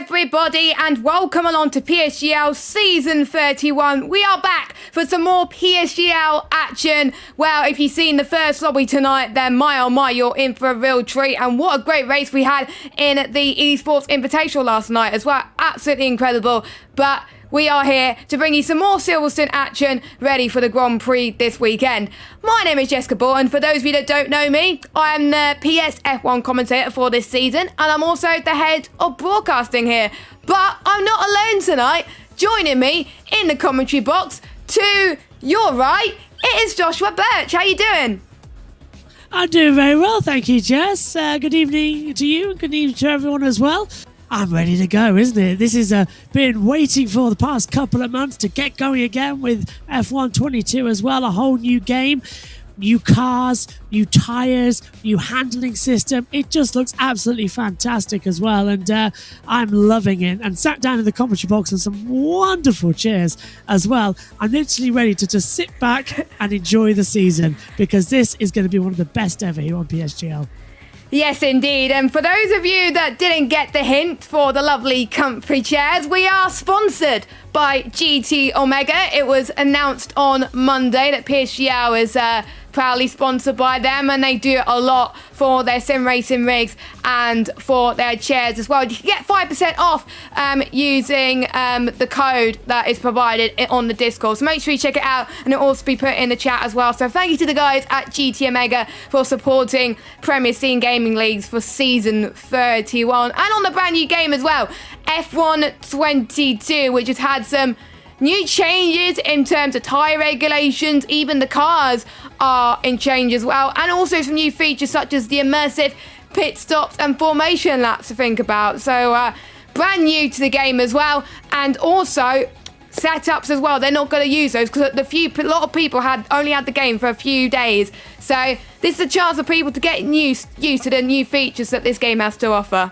everybody, and welcome along to PSGL Season 31. We are back for some more PSGL action. Well, if you've seen the first lobby tonight, then my oh my, you're in for a real treat. And what a great race we had in the Esports Invitational last night as well. Absolutely incredible. But we are here to bring you some more Silverstone action ready for the Grand Prix this weekend. My name is Jessica Ball, and for those of you that don't know me, I am the PS F1 commentator for this season, and I'm also the head of broadcasting here. But I'm not alone tonight. Joining me in the commentary box to your right, it is Joshua Birch. How you doing? I'm doing very well, thank you, Jess. Good evening to you, and good evening to everyone as well. I'm ready to go, isn't it? This has been waiting for the past couple of months to get going again with F1 22 as well. A whole new game, new cars, new tyres, new handling system. It just looks absolutely fantastic as well, and I'm loving it. And sat down in the commentary box and some wonderful cheers as well. I'm literally ready to just sit back and enjoy the season, because this is going to be one of the best ever here on PSGL. Yes, indeed. And for those of you that didn't get the hint for the lovely comfy chairs, we are sponsored by GT Omega. It was announced on Monday that PSGL is proudly sponsored by them, and they do a lot for their sim racing rigs and for their chairs as well. You can get 5% off using the code that is provided on the Discord. So make sure you check it out, and it'll also be put in the chat as well. So thank you to the guys at GT Omega for supporting Premier Scene Gaming Leagues for Season 31. And on the brand new game as well, F1 22, which has had some new changes in terms of tyre regulations. Even the cars are in change as well, and also some new features such as the immersive pit stops and formation laps to think about. So brand new to the game as well, and also setups as well. They're not going to use those because a lot of people only had the game for a few days. So this is a chance for people to get used to the new features that this game has to offer.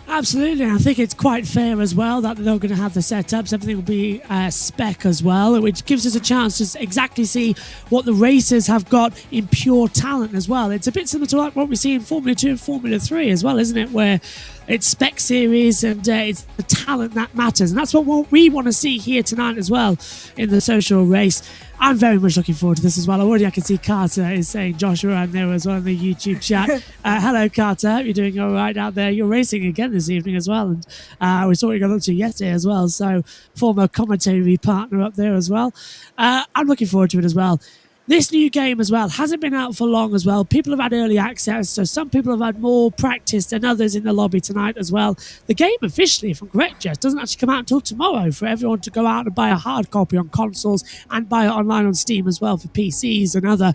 Absolutely, I think it's quite fair as well that they're not going to have the setups. Everything will be spec as well, which gives us a chance to exactly see what the racers have got in pure talent as well. It's a bit similar to like what we see in Formula 2 and Formula 3 as well, isn't it? Where it's spec series and it's the talent that matters. And that's what we want to see here tonight as well in the social race. I'm very much looking forward to this as well. Already I can see Carter is saying Joshua and there as well in the YouTube chat. Hello, Carter. Hope you're doing all right out there. You're racing again this evening as well. And we saw what you got up to yesterday as well. So former commentary partner up there as well. I'm looking forward to it as well. This new game as well hasn't been out for long as well. People have had early access, so some people have had more practice than others in the lobby tonight as well. The game officially, if I'm correct, Jess, doesn't actually come out until tomorrow for everyone to go out and buy a hard copy on consoles and buy it online on Steam as well for PCs and other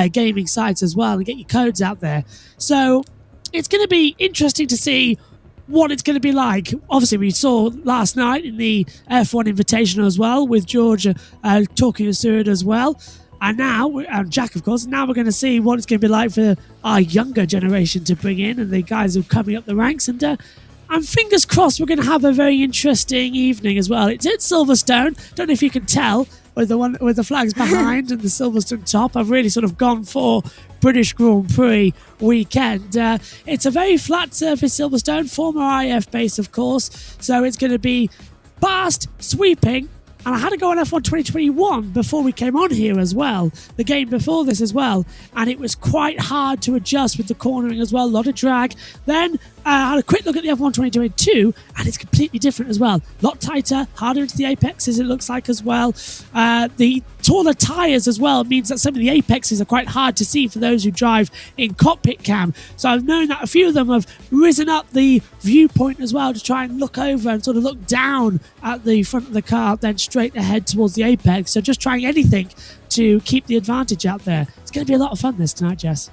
gaming sites as well, and get your codes out there. So it's going to be interesting to see what it's going to be like. Obviously, we saw last night in the F1 Invitational as well, with George talking us through it as well. And now, and Jack, of course, now we're going to see what it's going to be like for our younger generation to bring in, and the guys who are coming up the ranks. And fingers crossed, we're going to have a very interesting evening as well. It's at Silverstone. Don't know if you can tell with the flags behind and the Silverstone top. I've really sort of gone for British Grand Prix weekend. It's a very flat surface Silverstone, former IF base, of course. So it's going to be fast, sweeping. And I had to go on F1 2021 before we came on here as well, the game before this as well, and it was quite hard to adjust with the cornering as well, a lot of drag. Then I had a quick look at the F1 2022, and it's completely different as well. A lot tighter, harder into the apexes, it looks like as well. The taller tyres as well means that some of the apexes are quite hard to see for those who drive in cockpit cam. So I've known that a few of them have risen up the viewpoint as well to try and look over and sort of look down at the front of the car, then straight ahead towards the apex. So just trying anything to keep the advantage out there. It's going to be a lot of fun this tonight, Jess.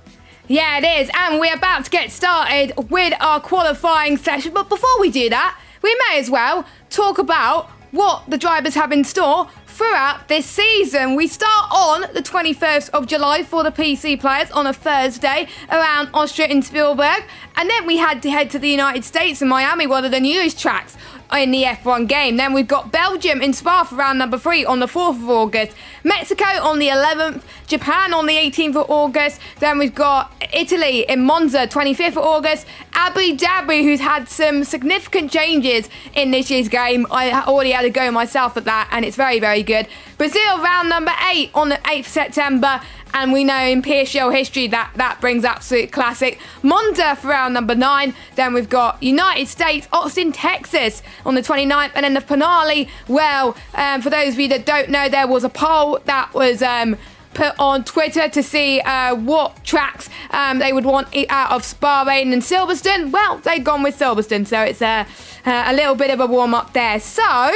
Yeah, it is. And we're about to get started with our qualifying session. But before we do that, we may as well talk about what the drivers have in store throughout this season. We start on the 21st of July for the PC players on a Thursday around Austria in Spielberg. And then we had to head to the United States and Miami, one of the newest tracks in the F1 game. Then we've got Belgium in Spa for round number 3 on the 4th of August. Mexico on the 11th. Japan on the 18th of August. Then we've got Italy in Monza, 25th of August. Abu Dhabi, who's had some significant changes in this year's game. I already had a go myself at that, and it's very, very good. Brazil, round number 8 on the 8th of September. And we know in PSGL history that brings absolute classic. Monza for round number 9. Then we've got United States, Austin, Texas on the 29th. And then the finale, well, for those of you that don't know, there was a poll that was put on Twitter to see what tracks they would want out of Bahrain and Silverstone. Well, they've gone with Silverstone, so it's a little bit of a warm-up there. So,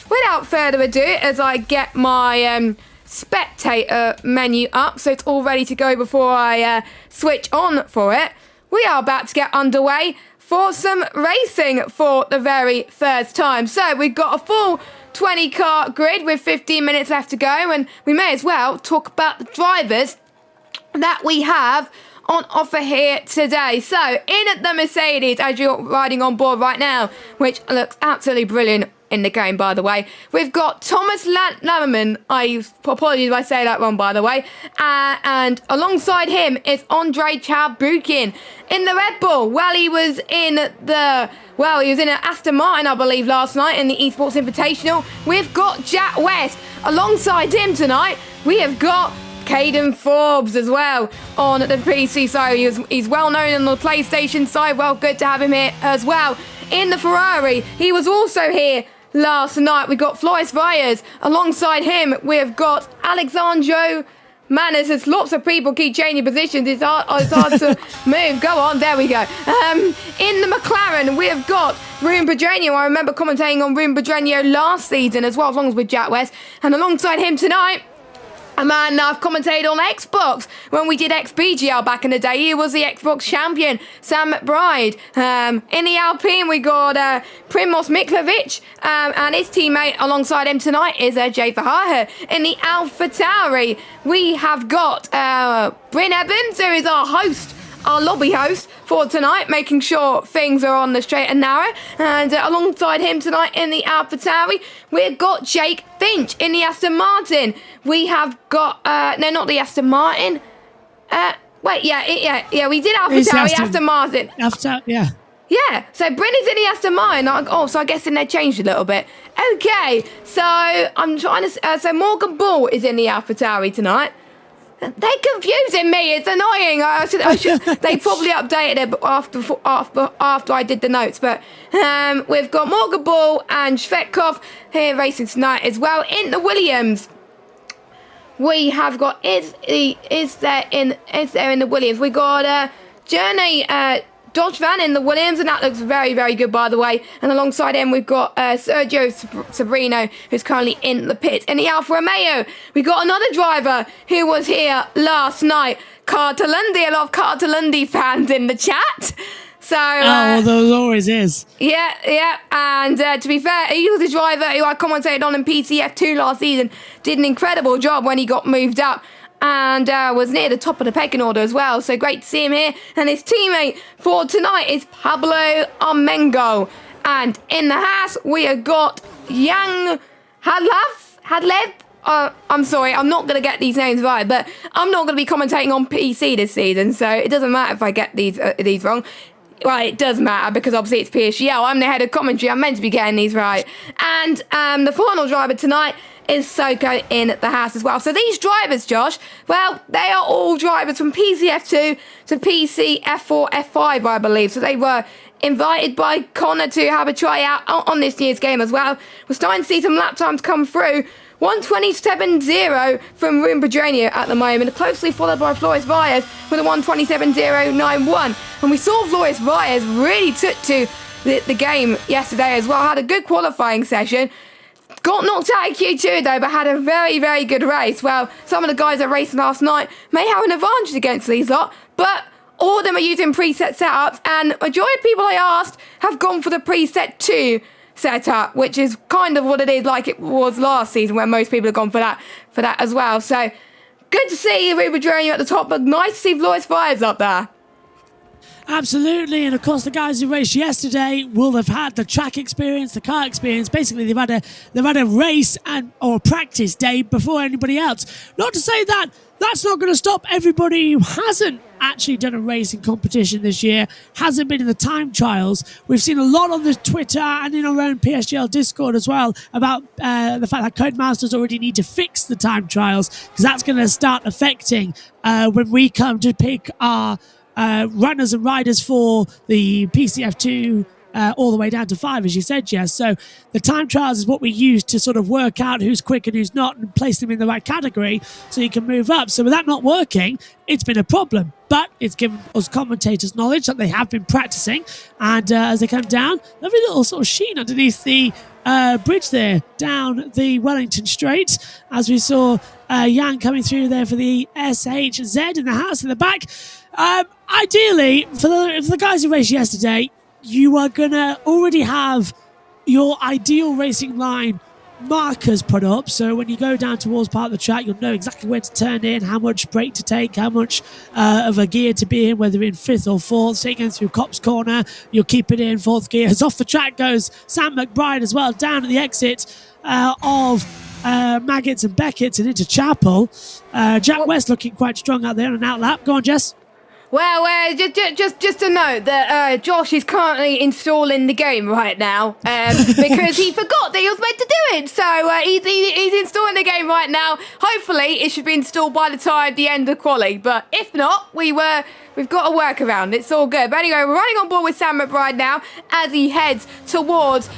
without further ado, as I get my spectator menu up so it's all ready to go before I switch on for it, we are about to get underway for some racing for the very first time. So we've got a full 20 car grid with 15 minutes left to go, and we may as well talk about the drivers that we have on offer here today. So in at the Mercedes, as you're riding on board right now, which looks absolutely brilliant in the game, by the way, we've got Thomas Lammerman. I apologize if I say that wrong, by the way. And alongside him is Andre Chaubukin in the Red Bull. Well, he was in an Aston Martin, I believe, last night in the Esports Invitational. We've got Jack West alongside him tonight. We have got Caden Forbes as well on the PC side. He's well known on the PlayStation side. Well, good to have him here as well. In the Ferrari, he was also here last night. We got Floris Reyes. Alongside him, we've got Alexandro Manis. There's lots of people keep changing positions. It's hard to move. Go on, there we go. In the McLaren, we've got Ruben Pedreño. I remember commentating on Ruben Pedreño last season as well, as long as with Jack West. And alongside him tonight, a man I've commentated on Xbox when we did XBGL back in the day. He was the Xbox champion, Sam McBride. In the Alpine, we got Primoz Miklovic, and his teammate alongside him tonight is Jay Verhaar. In the AlphaTauri, we have got Bryn Evans, who is our host, our lobby host for tonight, making sure things are on the straight and narrow. And alongside him tonight in the AlphaTauri, we've got Jake Finch in the Aston Martin. We have got, no, not the Aston Martin. We did AlphaTauri, Aston Martin. Yeah, so Bryn is in the Aston Martin. So I guess then they changed a little bit. Okay, so I'm trying to, so Morgan Bull is in the AlphaTauri tonight. They're confusing me. It's annoying. I should. They probably updated it after I did the notes. But we've got Morgan Bull and Svetkov here racing tonight as well. In the Williams, we have got is there in the Williams. We got Journey Dodge van in the Williams, and that looks very, very good, by the way. And alongside him, we've got Sergio Sabrino, who's currently in the pit. In the Alfa Romeo, we got another driver who was here last night, Cartalundi. A lot of Cartalundi fans in the chat. So, there always is. Yeah. And to be fair, he was a driver who I commentated on in PCF2 last season. Did an incredible job when he got moved up. And was near the top of the pecking order as well. So great to see him here. And his teammate for tonight is Pablo Armengo. And in the Haas, we have got Yang Hadlev. I'm sorry, I'm not going to get these names right, but I'm not going to be commentating on PC this season, so it doesn't matter if I get these wrong. Well, it does matter because obviously it's PSGL. I'm the head of commentary. I'm meant to be getting these right. And the final driver tonight is Soko in the Haas as well. So these drivers, Josh, well, they are all drivers from PCF2 to PCF4, F5, I believe. So they were invited by Connor to have a tryout on this year's game as well. We're starting to see some lap times come through. 127.0 from Ruben Pedreño at the moment, closely followed by Floris Reyes with a 127.091. And we saw Floris Reyes really took to the game yesterday as well. Had a good qualifying session. Got knocked out in Q2 though, but had a very, very good race. Well, some of the guys that raced last night may have an advantage against these lot, but all of them are using preset setups, and majority of people I asked have gone for the preset 2 setup, which is kind of what it is like it was last season, where most people have gone for that as well. So good to see Ruben Pedreño at the top, but nice to see Floris Reyes up there. Absolutely, and of course the guys who raced yesterday will have had the track experience, the car experience. Basically, they've had a race or practice day before anybody else. Not to say that that's not going to stop everybody who hasn't actually done a racing competition this year, hasn't been in the time trials. We've seen a lot on the Twitter and in our own PSGL Discord as well about the fact that Codemasters already need to fix the time trials, because that's going to start affecting when we come to pick our runners and riders for the PCF2 all the way down to 5, as you said, Jess. So the time trials is what we use to sort of work out who's quick and who's not and place them in the right category so you can move up. So with that not working, it's been a problem. But it's given us commentators knowledge that they have been practicing. And as they come down, lovely little sort of sheen underneath the bridge there down the Wellington Strait, as we saw Jan coming through there for the SHZ in the house in the back. Ideally, for the guys who raced yesterday, you are going to already have your ideal racing line markers put up. So when you go down towards part of the track, you'll know exactly where to turn in, how much brake to take, how much of a gear to be in, whether in 5th or 4th. So you're going through Copse Corner, you'll keep it in 4th gear. As off the track goes Sam McBride as well, down at the exit of Maggots and Beckett's and into Chapel. Jack West looking quite strong out there on an outlap. Go on, Jess. Well, just a note that Josh is currently installing the game right now because he forgot that he was meant to do it. So he's installing the game right now. Hopefully, it should be installed by the time the end of quali. But if not, we've got a workaround. It's all good. But anyway, we're running on board with Sam McBride now as he heads towards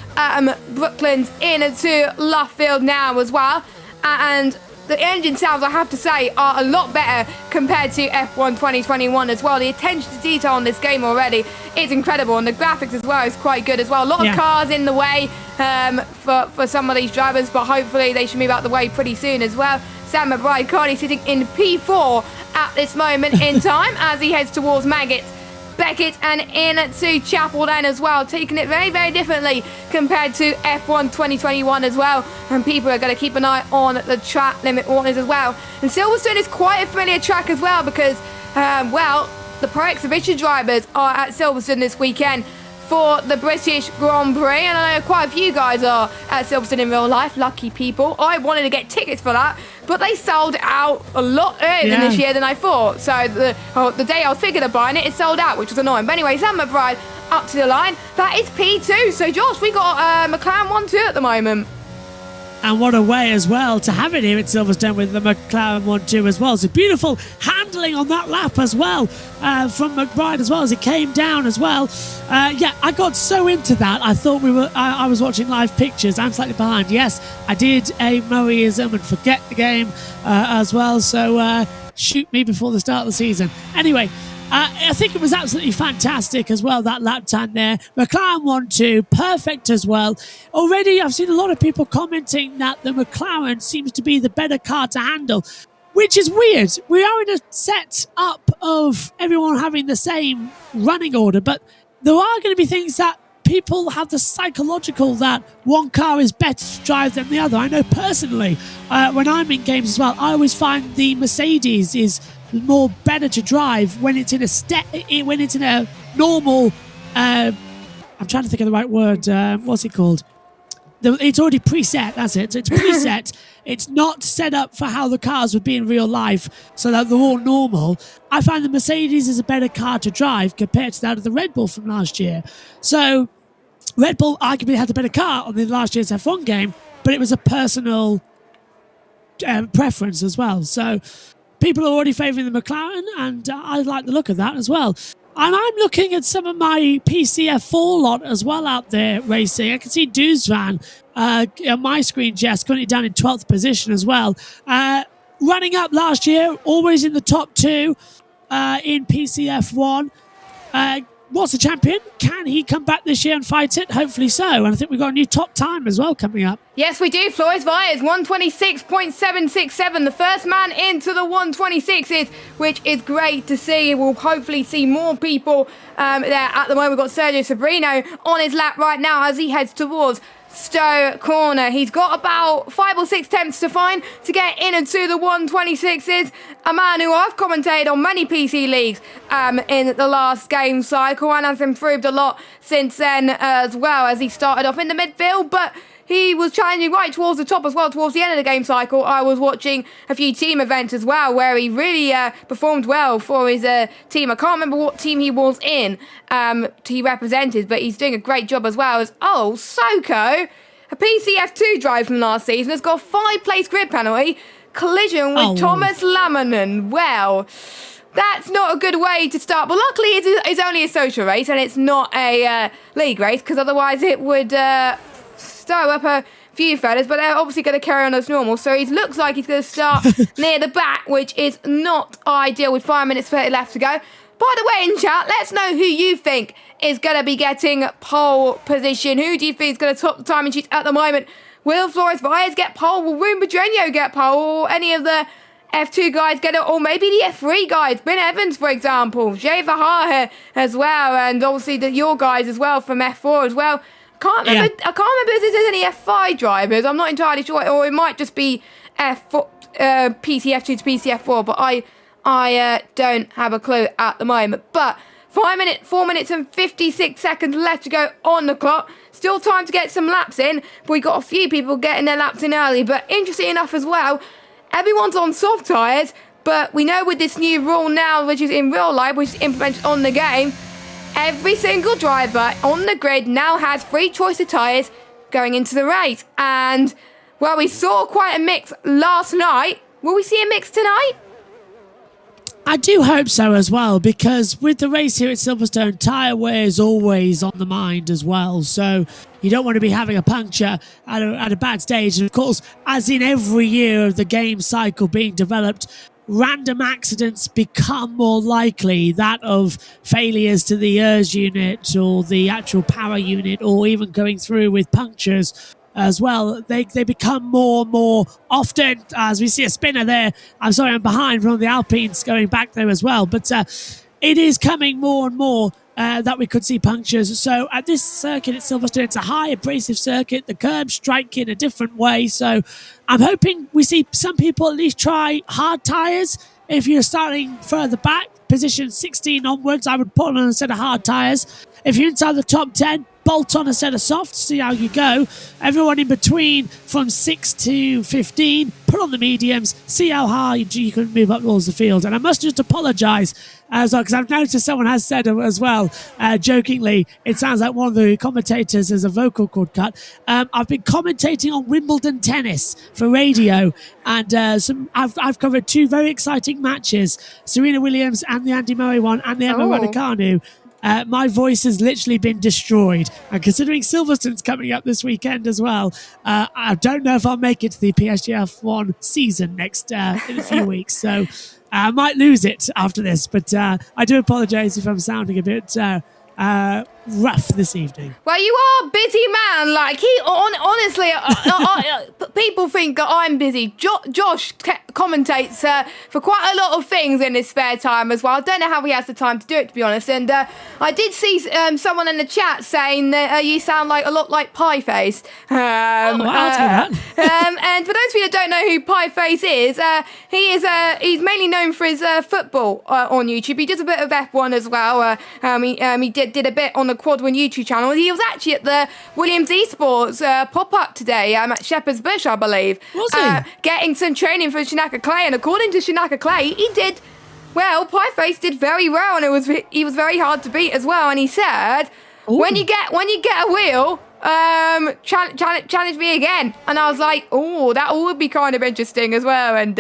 Brooklands into Luffield now as well. And the engine sounds, I have to say, are a lot better compared to F1 2021 as well. The attention to detail on this game already is incredible, and the graphics as well is quite good as well. A lot of cars in the way for some of these drivers, but hopefully they should move out the way pretty soon as well. Sam McBride currently sitting in P4 at this moment in time as he heads towards Maggots, Beckett and into Chapel then as well, taking it very, very differently compared to F1 2021 as well. And people are going to keep an eye on the track limit warnings as well. And Silverstone is quite a familiar track as well because, the Pro Exhibition drivers are at Silverstone this weekend for the British Grand Prix, and I know quite a few guys are at Silverstone in real life. Lucky people. I wanted to get tickets for that, but they sold out a lot earlier this year than I thought. So the day I was thinking of buying it sold out, which was annoying. But anyway, Sam McBride up to the line. That is P2. So Josh, we got McLaren 1-2 at the moment. And what a way as well to have it here at Silverstone with the McLaren 1-2 as well. So beautiful handling on that lap as well from McBride as well as it came down as well. I got so into that. I thought I was watching live pictures. I'm slightly behind. Yes, I did a Moeism and forget the game as well. So shoot me before the start of the season. Anyway, I think it was absolutely fantastic as well, that lap time there. McLaren 1-2, perfect as well. Already, I've seen a lot of people commenting that the McLaren seems to be the better car to handle, which is weird. We are in a set up of everyone having the same running order, but there are going to be things that people have the psychological that one car is better to drive than the other. I know personally, when I'm in games as well, I always find the Mercedes is more better to drive when it's in a normal I'm trying to think of the right word, what's it called, it's already preset, that's it. So it's preset. It's not set up for how the cars would be in real life so that they're all normal. I find the Mercedes is a better car to drive compared to that of the Red Bull from last year. So Red Bull arguably had the better car on the last year's F1 game, but it was a personal preference as well. So people are already favouring the McLaren, and I like the look of that as well. And I'm looking at some of my PCF4 lot as well out there racing. I can see Duzvan on my screen, Jess, currently down in 12th position as well. Running up last year, always in the top 2 in PCF1. Was the champion. Can he come back this year and fight it? Hopefully so. And I think we've got a new top time as well coming up. Yes, we do. Flores Valles, 126.767. The first man into the 126s, which is great to see. We'll hopefully see more people there. At the moment, we've got Sergio Sobrino on his lap right now as he heads towards Stowe corner. He's got about 5 or 6 tenths to find to get in into the 126s. A man who I've commentated on many PC leagues in the last game cycle and has improved a lot since then as well, as he started off in the midfield, but he was challenging right towards the top as well, towards the end of the game cycle. I was watching a few team events as well, where he really performed well for his team. I can't remember what team he was in, he represented, but he's doing a great job as well. Soko, a PCF2 drive from last season, has got a 5-place grid penalty, collision with Thomas Lamanen. Well, that's not a good way to start. But luckily, it's only a social race, and it's not a league race, because otherwise it would stir up a few fellas, but they're obviously going to carry on as normal. So it looks like he's going to start near the back, which is not ideal with 5 minutes 30 left to go. By the way, in chat, let's know who you think is going to be getting pole position. Who do you think is going to top the timing sheet at the moment? Will Flores Baez get pole? Will Rune Bedreño get pole? Or any of the F2 guys get it? Or maybe the F3 guys? Ben Evans, for example. Jay Verhaar as well. And obviously your guys as well from F4 as well. I can't remember if there's any F5 drivers. I'm not entirely sure, or it might just be F4, PCF2 to PCF4. But I don't have a clue at the moment. But 4 minutes and 56 seconds left to go on the clock. Still time to get some laps in. But we got a few people getting their laps in early. But interesting enough as well, everyone's on soft tyres. But we know with this new rule now, which is in real life, which is implemented on the game, every single driver on the grid now has free choice of tyres going into the race. And, well, we saw quite a mix last night. Will we see a mix tonight? I do hope so as well, because with the race here at Silverstone, tyre wear is always on the mind as well. So you don't want to be having a puncture at a bad stage. And, of course, as in every year of the game cycle being developed, random accidents become more likely, that of failures to the ERS unit or the actual power unit, or even going through with punctures as well. They become more and more often, as we see a spinner there. I'm sorry, I'm behind from the Alpines going back there as well. But it is coming more and more that we could see punctures. So at this circuit at Silverstone, it's a high abrasive circuit. The curbs strike in a different way. So I'm hoping we see some people at least try hard tyres. If you're starting further back, position 16 onwards, I would put on a set of hard tyres. If you're inside the top 10, bolt on a set of softs, see how you go. Everyone in between from 6 to 15, put on the mediums, see how high you can move up towards the field. And I must just apologise as well, because I've noticed someone has said as well, jokingly, it sounds like one of the commentators has a vocal cord cut. I've been commentating on Wimbledon tennis for radio, and I've covered 2 very exciting matches, Serena Williams and the Andy Murray one, and the Emma Raducanu. My voice has literally been destroyed. And considering Silverstone's coming up this weekend as well, I don't know if I'll make it to the PSGL 1 season next in a few weeks. So I might lose it after this. But I do apologise if I'm sounding a bit rough this evening. Well, you are a busy man. Like, honestly, people think that I'm busy. Josh commentates for quite a lot of things in his spare time as well. I don't know how he has the time to do it, to be honest. And I did see someone in the chat saying that you sound a lot like Pieface. I'll take that. And for those of you that don't know who Pieface is, he's mainly known for his football on YouTube. He does a bit of F1 as well. He did a bit on the Quad One YouTube channel. He was actually at the Williams Esports pop-up today at Shepherd's Bush, I believe. Was he? Getting some training for Shinaka Clay, and according to Shinaka Clay, he did well. Pieface did very well, and he was very hard to beat as well. And he said, when you get a wheel, challenge me again. And I was like, that would be kind of interesting as well. And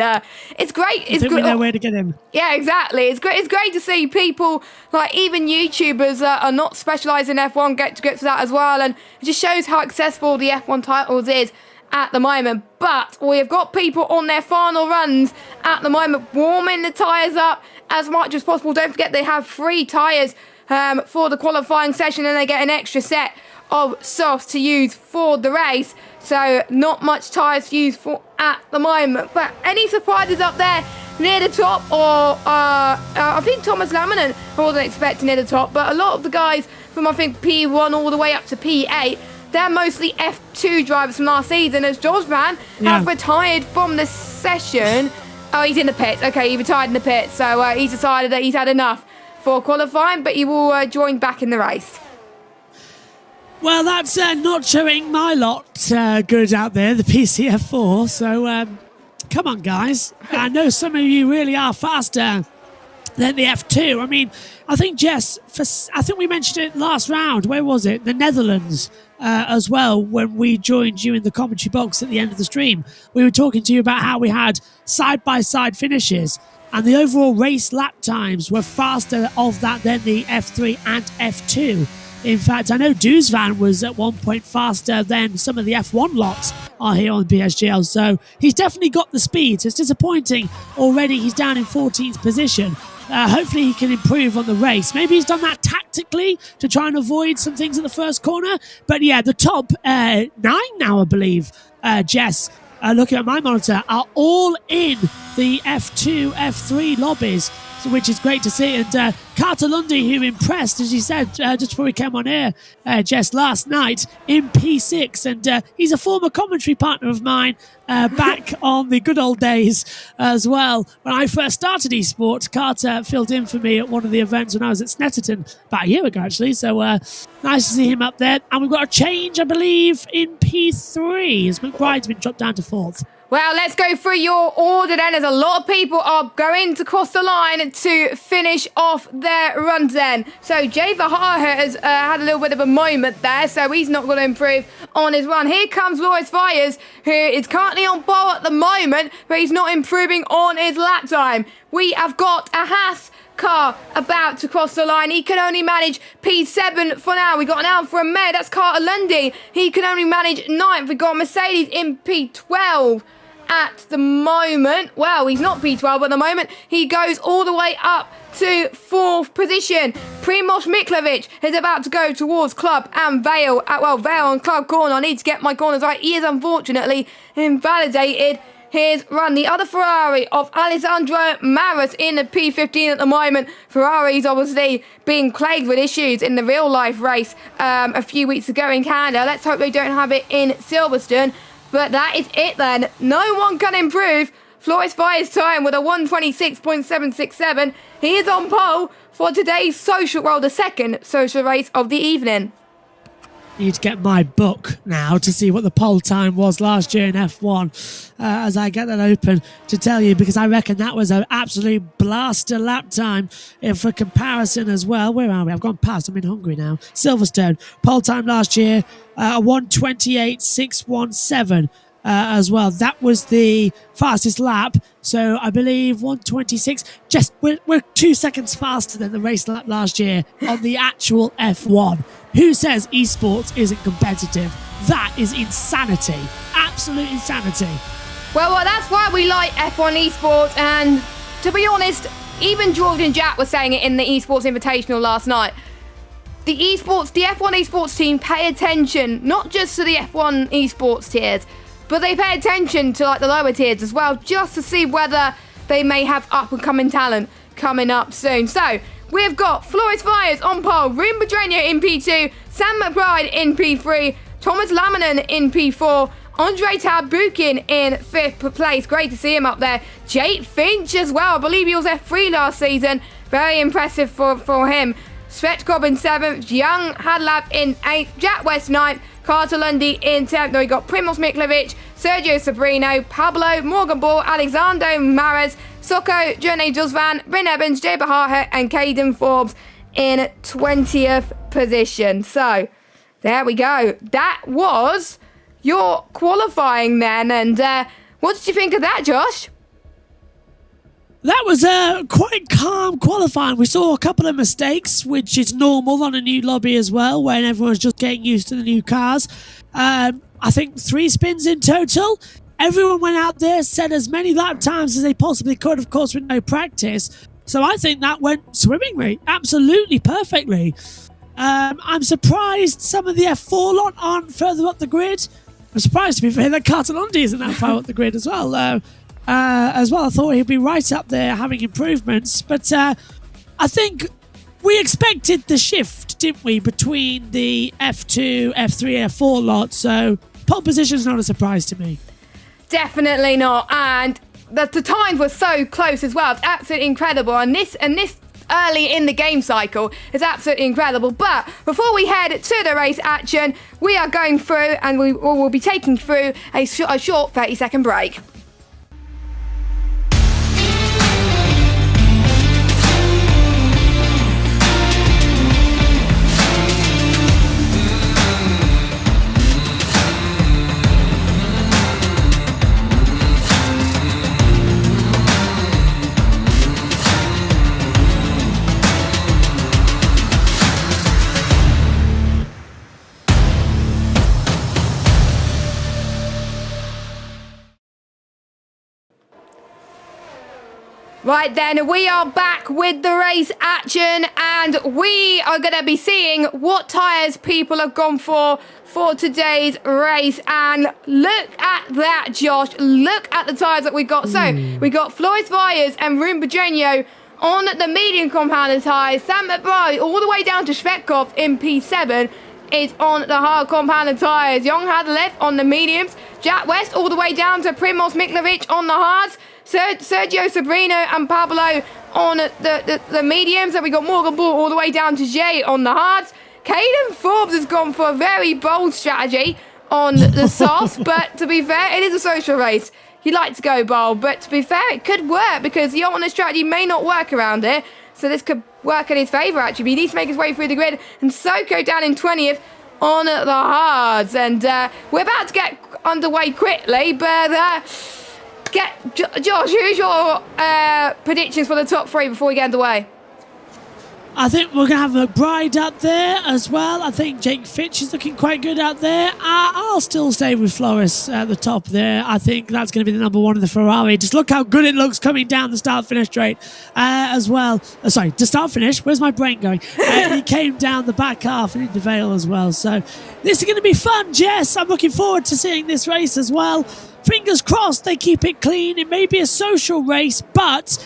it's great. It's great. We know where to get him. Yeah, exactly. It's great. It's great to see people, like even YouTubers are not specialised in F1 get to grips with that as well. And it just shows how accessible the F1 titles is at the moment. But we have got people on their final runs at the moment, warming the tyres up as much as possible. Don't forget they have 3 tyres for the qualifying session, and they get an extra set of softs to use for the race. So not much tyres to use for at the moment. But any surprises up there near the top? Or I think Thomas Lamanen I wasn't expecting near the top, but a lot of the guys from I think P1 all the way up to P8, they're mostly F2 drivers from last season, as Josvan have retired from the session. Oh, he's in the pits. Okay, he retired in the pits, so he's decided that he's had enough for qualifying, but he will join back in the race. Well, that's not showing my lot good out there, the PCF4. So, come on, guys. I know some of you really are faster than the F2. I mean, I think, Jess, I think we mentioned it last round. Where was it? The Netherlands as well, when we joined you in the commentary box at the end of the stream. We were talking to you about how we had side-by-side finishes, and the overall race lap times were faster of that than the F3 and F2. In fact, I know Duzvan was at one point faster than some of the F1 lots are here on PSGL, so he's definitely got the speed. So it's disappointing already he's down in 14th position. Hopefully he can improve on the race. Maybe he's done that tactically to try and avoid some things in the first corner. But yeah, the top 9 now, I believe, Jess, looking at my monitor, are all in the F2, F3 lobbies, which is great to see. And Carter Lundy, who impressed, as you said, just before we came on air, Jess, last night in P6. And he's a former commentary partner of mine back on the good old days as well. When I first started esports, Carter filled in for me at one of the events when I was at Snetterton about a year ago, actually. So nice to see him up there. And we've got a change, I believe, in P3, as McBride's been dropped down to 4th. Well, let's go through your order then, as a lot of people are going to cross the line to finish off their runs then. So Jay Verhaar has had a little bit of a moment there, so he's not going to improve on his run. Here comes Loris Fires, who is currently on pole at the moment, but he's not improving on his lap time. We have got a Haas car about to cross the line. He can only manage P7 for now. We got an Alfa Romeo, that's Carter Lundy. He can only manage 9th. We got Mercedes in P12 at the moment. Well, he's not P12 at the moment. He goes all the way up to 4th position. Primoz Miklovic is about to go towards Club and Vale. Vale and Club corner. I need to get my corners right. He is unfortunately invalidated his run. The other Ferrari of Alessandro Maras in the P15 at the moment. Ferrari's obviously being plagued with issues in the real life race a few weeks ago in Canada. Let's hope they don't have it in Silverstone. But that is it then. No one can improve Floris Fire's time with a 126.767. He is on pole for today's the second social race of the evening. Need to get my book now to see what the pole time was last year in F1 as I get that open to tell you, because I reckon that was an absolute blaster lap time for comparison as well. Where are we? I've gone past. I'm in Hungary now. Silverstone. Pole time last year, 1:28.617. As well. That was the fastest lap. So I believe 1:26. Just we're 2 seconds faster than the race lap last year on the actual F1. Who says esports isn't competitive? That is insanity. Absolute insanity. Well, that's why we like F1 esports. And to be honest, even Jordan Jack was saying it in the esports invitational last night. The F1 esports team pay attention not just to the F1 esports tiers, but they pay attention to like the lower tiers as well, just to see whether they may have up-and-coming talent coming up soon. So we've got Floris Fires on pole, Ruben Pedreño in P2, Sam McBride in P3, Thomas Laminen in P4, Andre Tabukin in 5th place. Great to see him up there. Jake Finch as well. I believe he was F3 last season. Very impressive for him. Svetkov in 7th, Young Hadlab in 8th, Jack West 9th, Carter Lundy in 10th. Then we got Primoz Miklovic, Sergio Sabrino, Pablo Morgan Ball, Alexander Maras, Soko, Journey Josvan, Bryn Evans, Jay Bahar, and Caden Forbes in 20th position. So there we go. That was your qualifying then. And what did you think of that, Josh? That was quite calm qualifying. We saw a couple of mistakes, which is normal on a new lobby as well, when everyone's just getting used to the new cars. I think 3 spins in total. Everyone went out there, set as many lap times as they possibly could, of course, with no practice. So I think that went swimmingly, absolutely perfectly. I'm surprised some of the F4 lot aren't further up the grid. I'm surprised, to be fair, that Carter Lundy isn't that far up the grid as well. I thought he'd be right up there having improvements. But I think We expected the shift, didn't we, between the F2, F3, F4 lot, so pole position is not a surprise to me. Definitely not, and the times were so close as well. It's absolutely incredible, and this early in the game cycle is absolutely incredible. But before we head to the race action, we are going through, and we will be taking through a short 30-second break. Right then, we are back with the race action, and we are going to be seeing what tyres people have gone for today's race. And look at that, Josh. Look at the tyres that we got. So, we got Flores Valles and Rune Pedreño on the medium compounded tyres. Sam McBride all the way down to Svetkov in P7 is on the hard compounded tyres. Young Hadlev on the mediums. Jack West all the way down to Primoz Miklovic on the hards. Sergio Sobrino and Pablo on the mediums. And we got Morgan Ball all the way down to Jay on the hards. Caden Forbes has gone for a very bold strategy on the softs. But to be fair, it is a social race. He'd like to go bold. But to be fair, it could work because the on strategy may not work around it. So this could work in his favour, actually. But he needs to make his way through the grid. And Soko down in 20th on the hards. And we're about to get underway quickly. But... Josh, who's your predictions for the top three before we get underway? I think we're going to have McBride up there as well. I think Jake Fitch is looking quite good out there. I'll still stay with Flores at the top there. I think that's going to be the number one in the Ferrari. Just look how good it looks coming down the start-finish straight as well. Sorry, the start-finish. Where's my brain going? He came down the back half and into Vale as well. So this is going to be fun, Jess. I'm looking forward to seeing this race as well. Fingers crossed they keep it clean. It may be a social race, but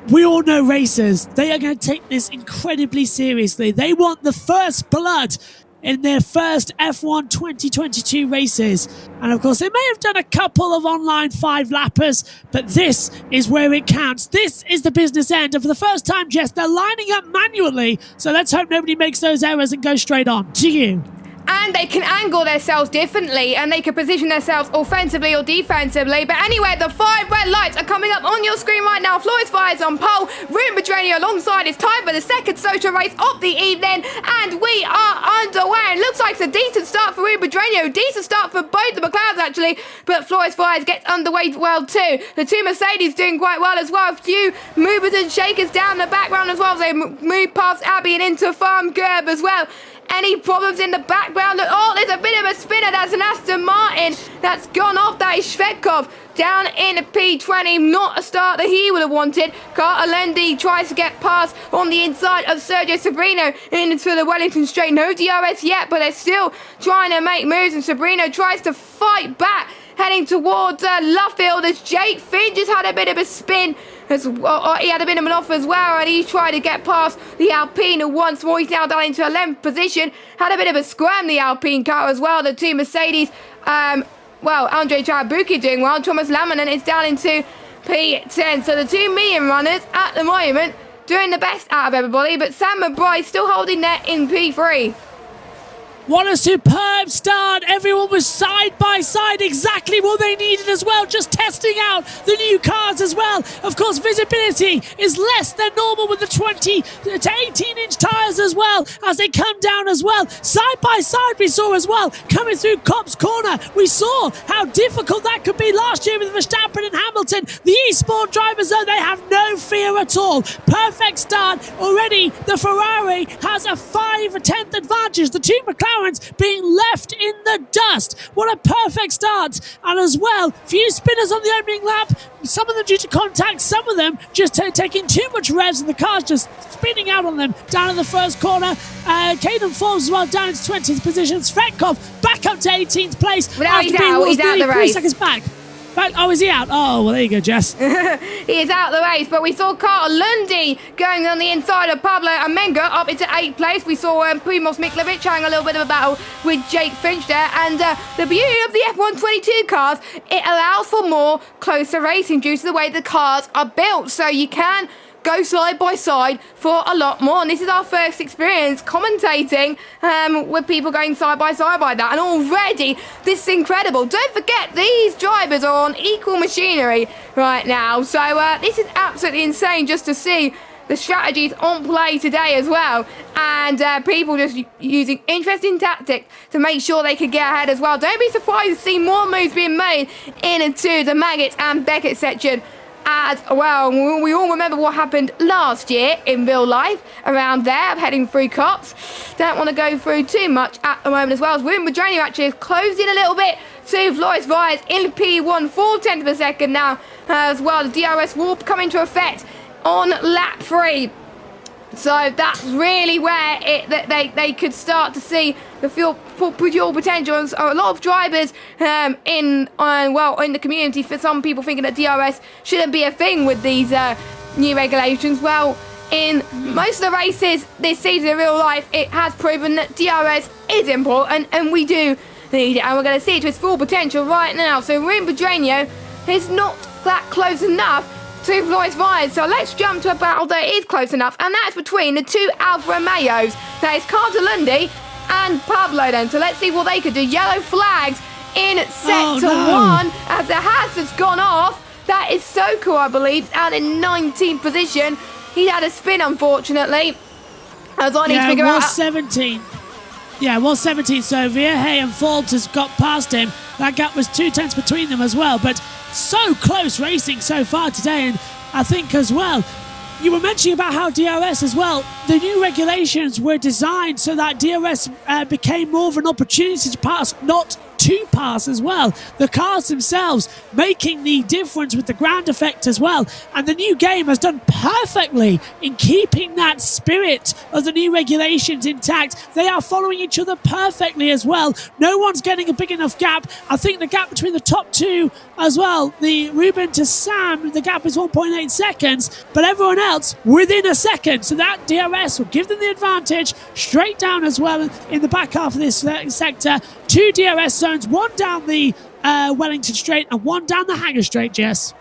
we all know racers. They are going to take this incredibly seriously. They want the first blood in their first F1 2022 races. And of course, they may have done a couple of online 5-lappers, but this is where it counts. This is the business end. And for the first time, Jess, they're lining up manually. So let's hope nobody makes those errors and goes straight on. To you. And they can angle themselves differently, and they can position themselves offensively or defensively. But anyway, the 5 red lights are coming up on your screen right now. Flores Valles on pole, Rune Pedreño alongside. It's time for the second social race of the evening, and we are underway. It looks like it's a decent start for Rune Pedreño, decent start for both the McLarens actually, but Flores Valles gets underway well too. The two Mercedes doing quite well as well. A few movers and shakers down the background as well as they move past Abbey and into Farm Gerb as well. Any problems in the background? Oh, there's a bit of a spinner. That's an Aston Martin that's gone off. That is Svetkov down in P20. Not a start that he would have wanted. Carter Lendy tries to get past on the inside of Sergio Sobrino into the Wellington Straight. No DRS yet, but they're still trying to make moves, and Sobrino tries to fight back, heading towards Luffield as Jake Finn just had a bit of a spin. He had a bit of an off as well, and he tried to get past the Alpine once more. He's now down into 11th position. Had a bit of a squirm, the Alpine car as well. The two Mercedes, Andre Charabuki doing well. Thomas Laminen is down into P10. So the two medium runners at the moment doing the best out of everybody, but Sam McBride still holding there in P3. What a superb start. Everyone was side by side, exactly what they needed as well, just testing out the new cars as well. Of course, visibility is less than normal with the 20 to 18-inch tyres as well as they come down as well. Side by side we saw as well, coming through Cops Corner. We saw how difficult that could be last year with Verstappen and Hamilton. The eSport drivers, though, they have no fear at all. Perfect start. Already, the Ferrari has a 5/10 advantage. The two McLaren being left in the dust. What a perfect start. And as well, few spinners on the opening lap, some of them due to contact, some of them just taking too much revs and the car's just spinning out on them down in the first corner. Caden Forbes as well down into 20th position. Svetkov back up to 18th place. Well, now he's out the race. 3 seconds back. Is he out? Oh, well, there you go, Jess. He is out of the race, but we saw Carter Lundy going on the inside of Pablo Amenga up into 8th place. We saw Primoz Miklavic having a little bit of a battle with Jake Finch there. And the beauty of the F122 cars, it allows for more closer racing due to the way the cars are built. So you can go side by side for a lot more. And this is our first experience commentating with people going side by side by that. And already, this is incredible. Don't forget, these drivers are on equal machinery right now. So this is absolutely insane just to see the strategies on play today as well. And people just using interesting tactics to make sure they could get ahead as well. Don't be surprised to see more moves being made into the Maggots and Beckett section as well. We all remember what happened last year in real life around there, heading through cops. Don't want to go through too much at the moment as well, as William Madroni actually has closed in a little bit to Floris Vyers in P1, 4/10 of a second now as well. The DRS warp coming to effect on lap 3. So that's really where they could start to see the fuel potential. And so a lot of drivers in the community, for some people thinking that DRS shouldn't be a thing with these new regulations. Well, in most of the races this season in real life, it has proven that DRS is important, and we do need it, and we're going to see it to its full potential right now. So Ruben Pedreño is not that close enough to Floris Vyers. So let's jump to a battle that is close enough, and that's between the two Alfa Romeos. That is Carter Lundy and Pablo then. So let's see what they could do. Yellow flags in sector 1 as the Haas has gone off. That is so cool, I believe, out in 19th position. He had a spin, unfortunately. As I need to figure out. 17. Yeah, 17. So Vierge and Fault has got past him. That gap was 2 tenths between them as well. But so close racing so far today. And I think as well, you were mentioning about how DRS as well, the new regulations were designed so that DRS became more of an opportunity to pass, not to pass as well. The cars themselves making the difference with the ground effect as well. And the new game has done perfectly in keeping that spirit of the new regulations intact. They are following each other perfectly as well. No one's getting a big enough gap. I think the gap between the top two as well, the Ruben to Sam, the gap is 1.8 seconds, but everyone else within a second. So that DRS will give them the advantage straight down as well in the back half of this sector. 2 DRS zones, one down the Wellington Straight and one down the Hangar Straight, Jess.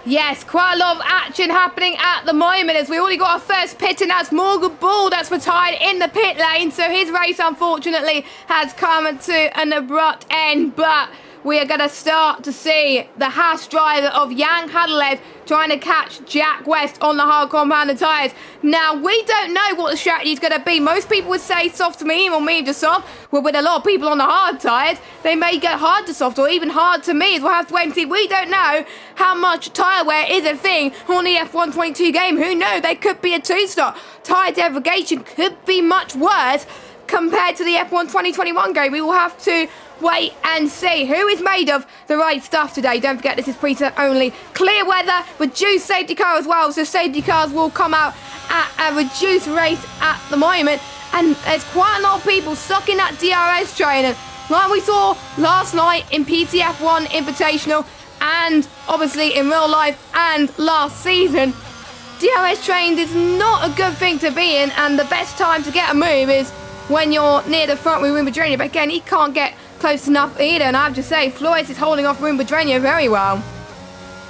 Yes, quite a lot of action happening at the moment as we already got our first pit, and that's Morgan Ball that's retired in the pit lane. So his race, unfortunately, has come to an abrupt end, but we are going to start to see the Haas driver of Jan Hadalev trying to catch Jack West on the hard compounded tyres. Now, we don't know what the strategy is going to be. Most people would say soft to medium or medium to soft. Well, with a lot of people on the hard tyres, they may get hard to soft or even hard to medium. We'll have to wait and see. We don't know how much tyre wear is a thing on the F122 game. Who knows? They could be a 2-star. Tyre degradation could be much worse compared to the F1 2021 game. We will have to wait and see who is made of the right stuff today. Don't forget, this is preset only. Clear weather, reduced safety car as well, so safety cars will come out at a reduced race at the moment. And there's quite a lot of people stuck in that DRS training, like we saw last night in PCF1 Invitational, and obviously in real life and last season. DRS trained is not a good thing to be in, and the best time to get a move is when you're near the front with Ruben Pedreño. But again, he can't get close enough either, and I have to say, Floris is holding off Ruben Pedreño very well.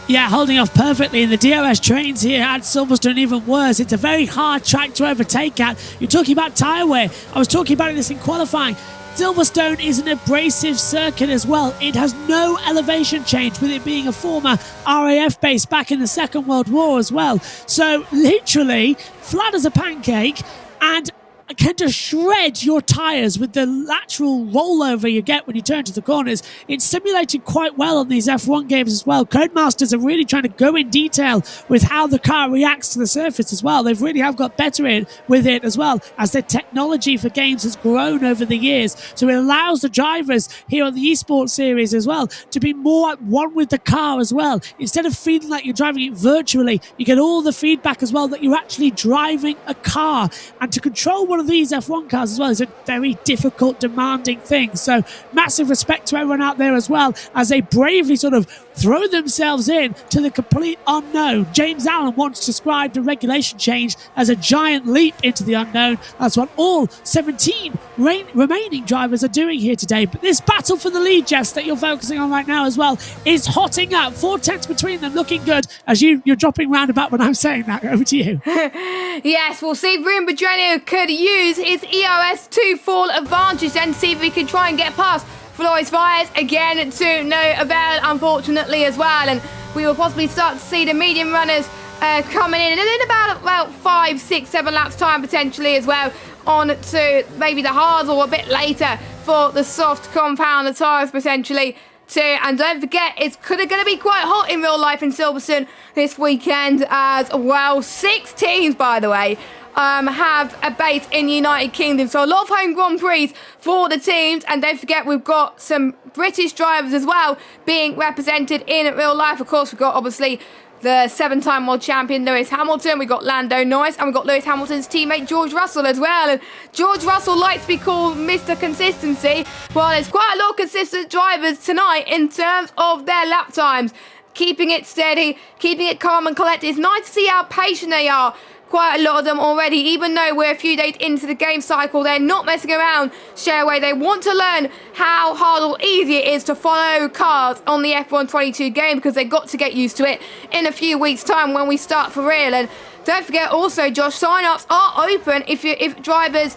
Yeah, holding off perfectly, and the DRS trains here at Silverstone even worse. It's a very hard track to overtake at. You're talking about tyre wear. I was talking about this in qualifying. Silverstone is an abrasive circuit as well. It has no elevation change, with it being a former RAF base back in the Second World War as well. So literally flat as a pancake, and can just shred your tyres with the lateral rollover you get when you turn to the corners. It's simulated quite well on these F1 games as well. Codemasters are really trying to go in detail with how the car reacts to the surface as well. They've really have got better with it as well, as their technology for games has grown over the years. So it allows the drivers here on the esports series as well to be more at one with the car as well. Instead of feeling like you're driving it virtually, you get all the feedback as well that you're actually driving a car. And to control one one of these F1 cars as well is a very difficult, demanding thing. So massive respect to everyone out there as well as they bravely sort of throw themselves in to the complete unknown. James Allen once described the regulation change as a giant leap into the unknown. That's what all 17 remaining drivers are doing here today. But this battle for the lead, Jess, that you're focusing on right now as well, is hotting up. 4 tenths between them, looking good as you're dropping roundabout when I'm saying that. Over to you. Yes, we'll see if Ruben Badreno could use his EOS 2 fall advantage and see if we can try and get past Flores Fires again to no avail, unfortunately, as well. And we will possibly start to see the medium runners coming in about 5, 6, 7 laps time potentially as well, on to maybe the hards or a bit later for the soft compound, the tyres potentially too. And don't forget, it's going to be quite hot in real life in Silverstone this weekend as well. 6 teams, by the way, have a base in the United Kingdom. So a lot of home Grand Prix for the teams. And don't forget, we've got some British drivers as well being represented in real life. Of course, we've got obviously the 7-time world champion Lewis Hamilton. We've got Lando Norris, and we've got Lewis Hamilton's teammate George Russell as well. And George Russell likes to be called Mr. Consistency. Well, there's quite a lot of consistent drivers tonight in terms of their lap times. Keeping it steady, keeping it calm and collected. It's nice to see how patient they are. Quite a lot of them already, even though we're a few days into the game cycle, they're not messing around straight away. They want to learn how hard or easy it is to follow cars on the F1 22 game, because they've got to get used to it in a few weeks' time when we start for real. And don't forget also, Josh, sign-ups are open if drivers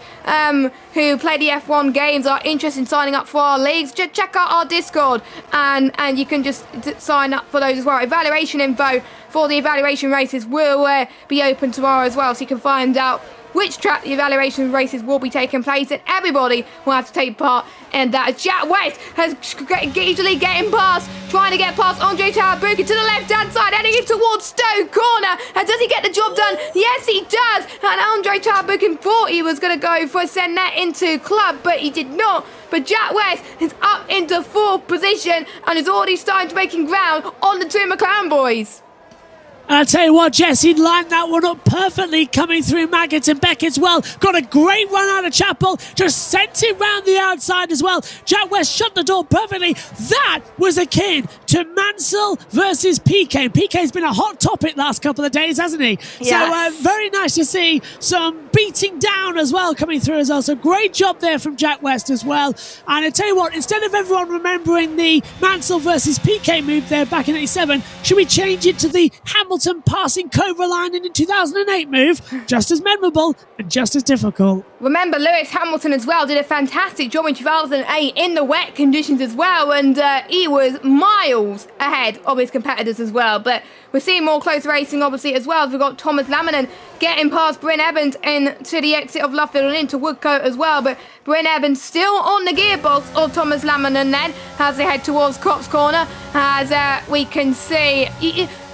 who play the F1 games are interested in signing up for our leagues. Just check out our Discord and you can just sign up for those as well. Evaluation info for the evaluation races will be open tomorrow as well, so you can find out which track the evaluation races will be taking place, and everybody will have to take part in that. Jack West has easily getting past, trying to get past Andre Tarabuka to the left-hand side, heading in towards Stowe Corner. And does he get the job done? Yes, he does. And Andre Tarabuka thought he was going to go for send that into club, but he did not. But Jack West is up into 4th position and is already starting to making ground on the 2 McLaren boys. And I'll tell you what, Jess, he'd lined that one up perfectly, coming through Maggott and Beckett's well. Got a great run out of Chapel, just sent it round the outside as well. Jack West shut the door perfectly. That was akin to Mansell versus PK. PK's been a hot topic last couple of days, hasn't he? Yes. So very nice to see some beating down as well coming through as well. So great job there from Jack West as well. And I tell you what, instead of everyone remembering the Mansell versus PK move there back in 87, should we change it to the Hamilton passing Kovalainen in 2008 move? Just as memorable and just as difficult. Remember, Lewis Hamilton as well did a fantastic job in 2008 in the wet conditions as well, and he was miles ahead of his competitors as well. But we're seeing more close racing obviously as well. We've got Thomas Laminen getting past Bryn Evans into the exit of Luffield and into Woodcote as well, but Bryn Evans still on the gearbox of Thomas Laminen then as they head towards Cops Corner, as we can see.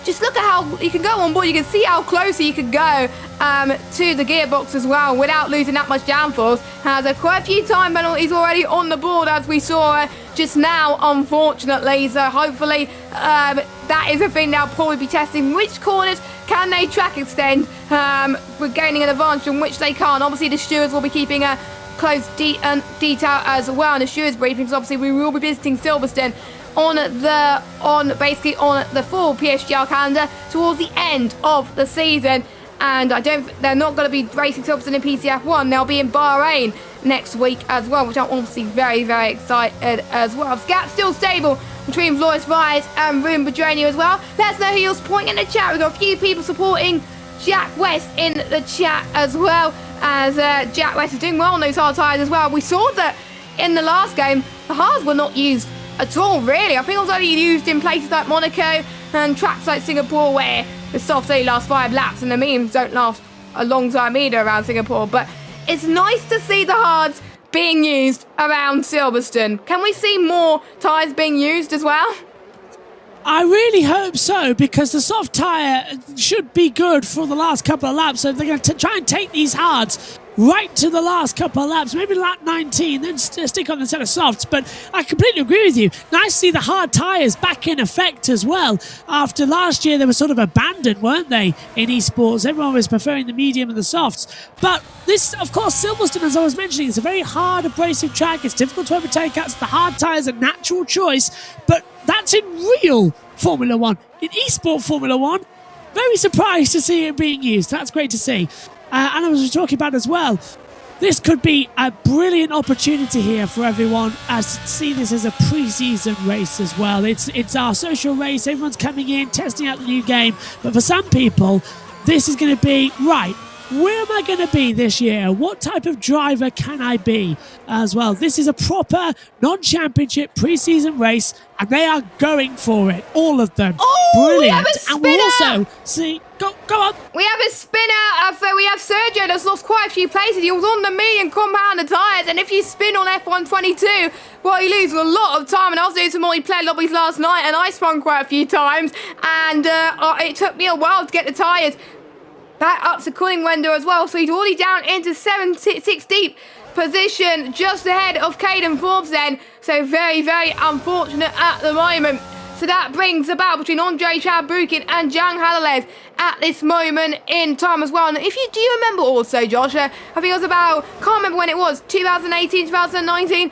Just look at how you can go on board. You can see how close you could go to the gearbox as well without losing that much downforce. Has quite a few time penalties already on the board, as we saw just now, unfortunately. So hopefully that is a thing they'll probably be testing. Which corners can they track extend with gaining an advantage and which they can't. Obviously the stewards will be keeping a close detail as well in the stewards briefings. Obviously we will be visiting Silverstone on basically on the full PSGL calendar towards the end of the season, and they're not going to be racing Silverstone in PCF1. They'll be in Bahrain next week as well, which I'm obviously very, very excited as well. Gap still stable between Flores Fires and Ruben Badreno as well. Let us know who you're supporting in the chat. We've got a few people supporting Jack West in the chat as well, as Jack West is doing well on those hard tyres as well. We saw that in the last game the hards were not used at all, really. I think it was only used in places like Monaco and tracks like Singapore, where the softs only last 5 laps and the mediums don't last a long time either around Singapore. But it's nice to see the hards being used around Silverstone. Can we see more tyres being used as well? I really hope so, because the soft tyre should be good for the last couple of laps. So they're going to try and take these hards right to the last couple of laps, maybe lap 19, then stick on the set of softs. But I completely agree with you. Nice to see the hard tyres back in effect as well. After last year, they were sort of abandoned, weren't they, in esports? Everyone was preferring the medium and the softs. But this, of course, Silverstone, as I was mentioning, it's a very hard, abrasive track. It's difficult to overtake. That's the hard tyres, a natural choice. But that's in real Formula One. In esport Formula One, very surprised to see it being used. That's great to see. And I was talking about as well, this could be a brilliant opportunity here for everyone as see this as a pre-season race as well. It's our social race. Everyone's coming in, testing out the new game. But for some people, this is going to be, right, where am I going to be this year? What type of driver can I be as well? This is a proper non-championship pre-season race, and they are going for it, all of them. Oh, brilliant. And we'll also see... Go on. We have a spinner. We have Sergio that's lost quite a few places. He was on the medium compound tyres, and if you spin on F122, well, you lose a lot of time. And I was doing some multiplayer lobbies last night, and I spun quite a few times, and it took me a while to get the tyres back up to Cullingwender as well. So he's already down into 6 deep position, just ahead of Caden Forbes then. So very, very unfortunate at the moment. So that brings the battle between Andre Chadbukin and Jan Halalev at this moment in time as well. And do you remember also, Josh, I think it was about, can't remember when it was, 2018, 2019,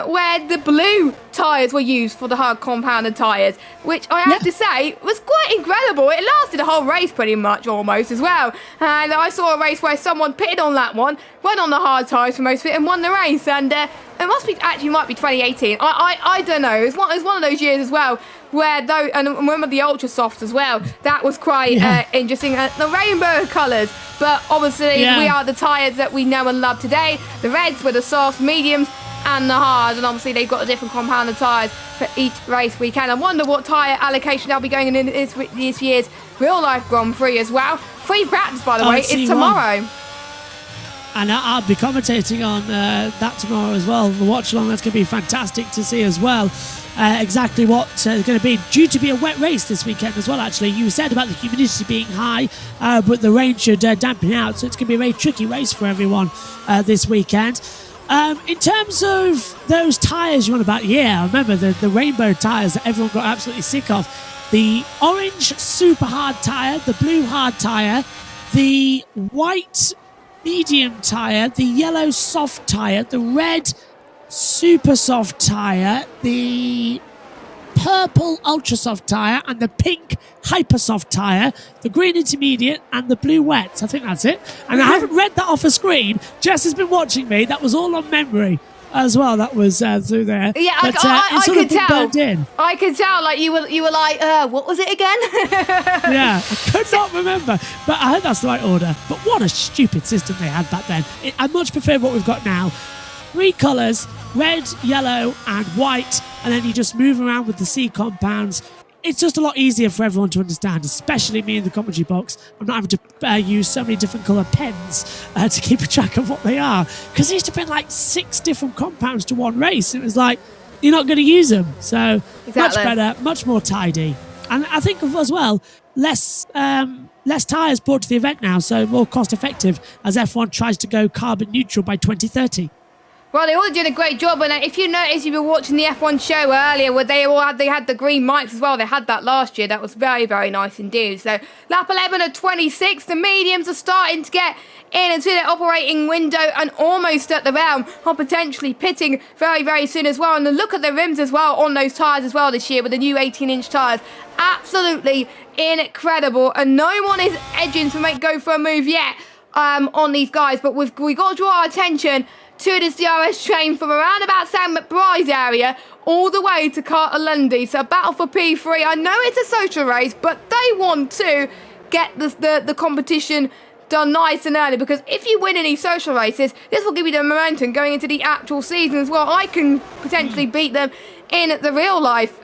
where the blue tyres were used for the hard compounded tyres, which I have to say was quite incredible. It lasted the whole race pretty much, almost, as well. And I saw a race where someone pitted on that one, went on the hard tyres for most of it, and won the race. And it might be 2018. I don't know. It was one of those years as well where though, and remember the ultra soft as well. That was quite interesting. The rainbow colours, but obviously we are the tyres that we know and love today. The reds were the soft, mediums, and the hard, and obviously they've got the different compounded tyres for each race weekend. I wonder what tyre allocation they'll be going in this year's real life Grand Prix as well. Free practice, by the way, is tomorrow. And I'll be commentating on that tomorrow as well. The watch along, that's going to be fantastic to see as well. Exactly what is going to be due to be a wet race this weekend as well. Actually, you said about the humidity being high, but the rain should dampen out, so it's going to be a very tricky race for everyone this weekend. In terms of those tyres you want about, I remember the rainbow tyres that everyone got absolutely sick of. The orange super hard tyre, the blue hard tyre, the white medium tyre, the yellow soft tyre, the red super soft tyre, the purple ultra soft tyre, and the pink hyper soft tyre, the green intermediate, and the blue wet. I think that's it. And I haven't read that off a screen. Jess has been watching me. That was all on memory as well. That was through there. Yeah, but, I could tell. Burned in. I could tell. Like you were like, what was it again? Yeah, I could not remember, but I heard that's the right order. But what a stupid system they had back then. I much prefer what we've got now. 3 colours, red, yellow, and white, and then you just move around with the C compounds. It's just a lot easier for everyone to understand, especially me in the commentary box. I'm not having to use so many different colour pens to keep a track of what they are. Because there used to be like 6 different compounds to one race. It was like, you're not going to use them. So much better, much more tidy. And I think as well, less tyres brought to the event now, so more cost effective as F1 tries to go carbon neutral by 2030. Well, they all did a great job, and if you notice, you've been watching the F1 show earlier, where they had the green mics as well. They had that last year. That was very, very nice indeed. So, lap 11 of 26, the mediums are starting to get into their operating window and almost at the realm of potentially pitting very, very soon as well. And look at the rims as well on those tyres as well this year with the new 18-inch tyres. Absolutely incredible, and no one is edging to go for a move yet on these guys, but we've got to draw our attention to this DRS train from around about Sam McBride's area all the way to Carter Lundy. So a battle for P3. I know it's a social race, but they want to get the competition done nice and early, because if you win any social races, this will give you the momentum going into the actual season as well. I can potentially beat them in the real life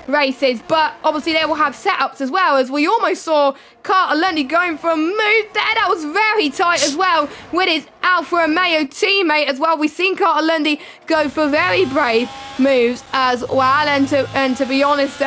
races, but obviously they will have setups as well, as we almost saw Carter Lundy going for a move there. That was very tight as well with his Alfa Romeo teammate as well. We've seen Carter Lundy go for very brave moves as well, and to be honest,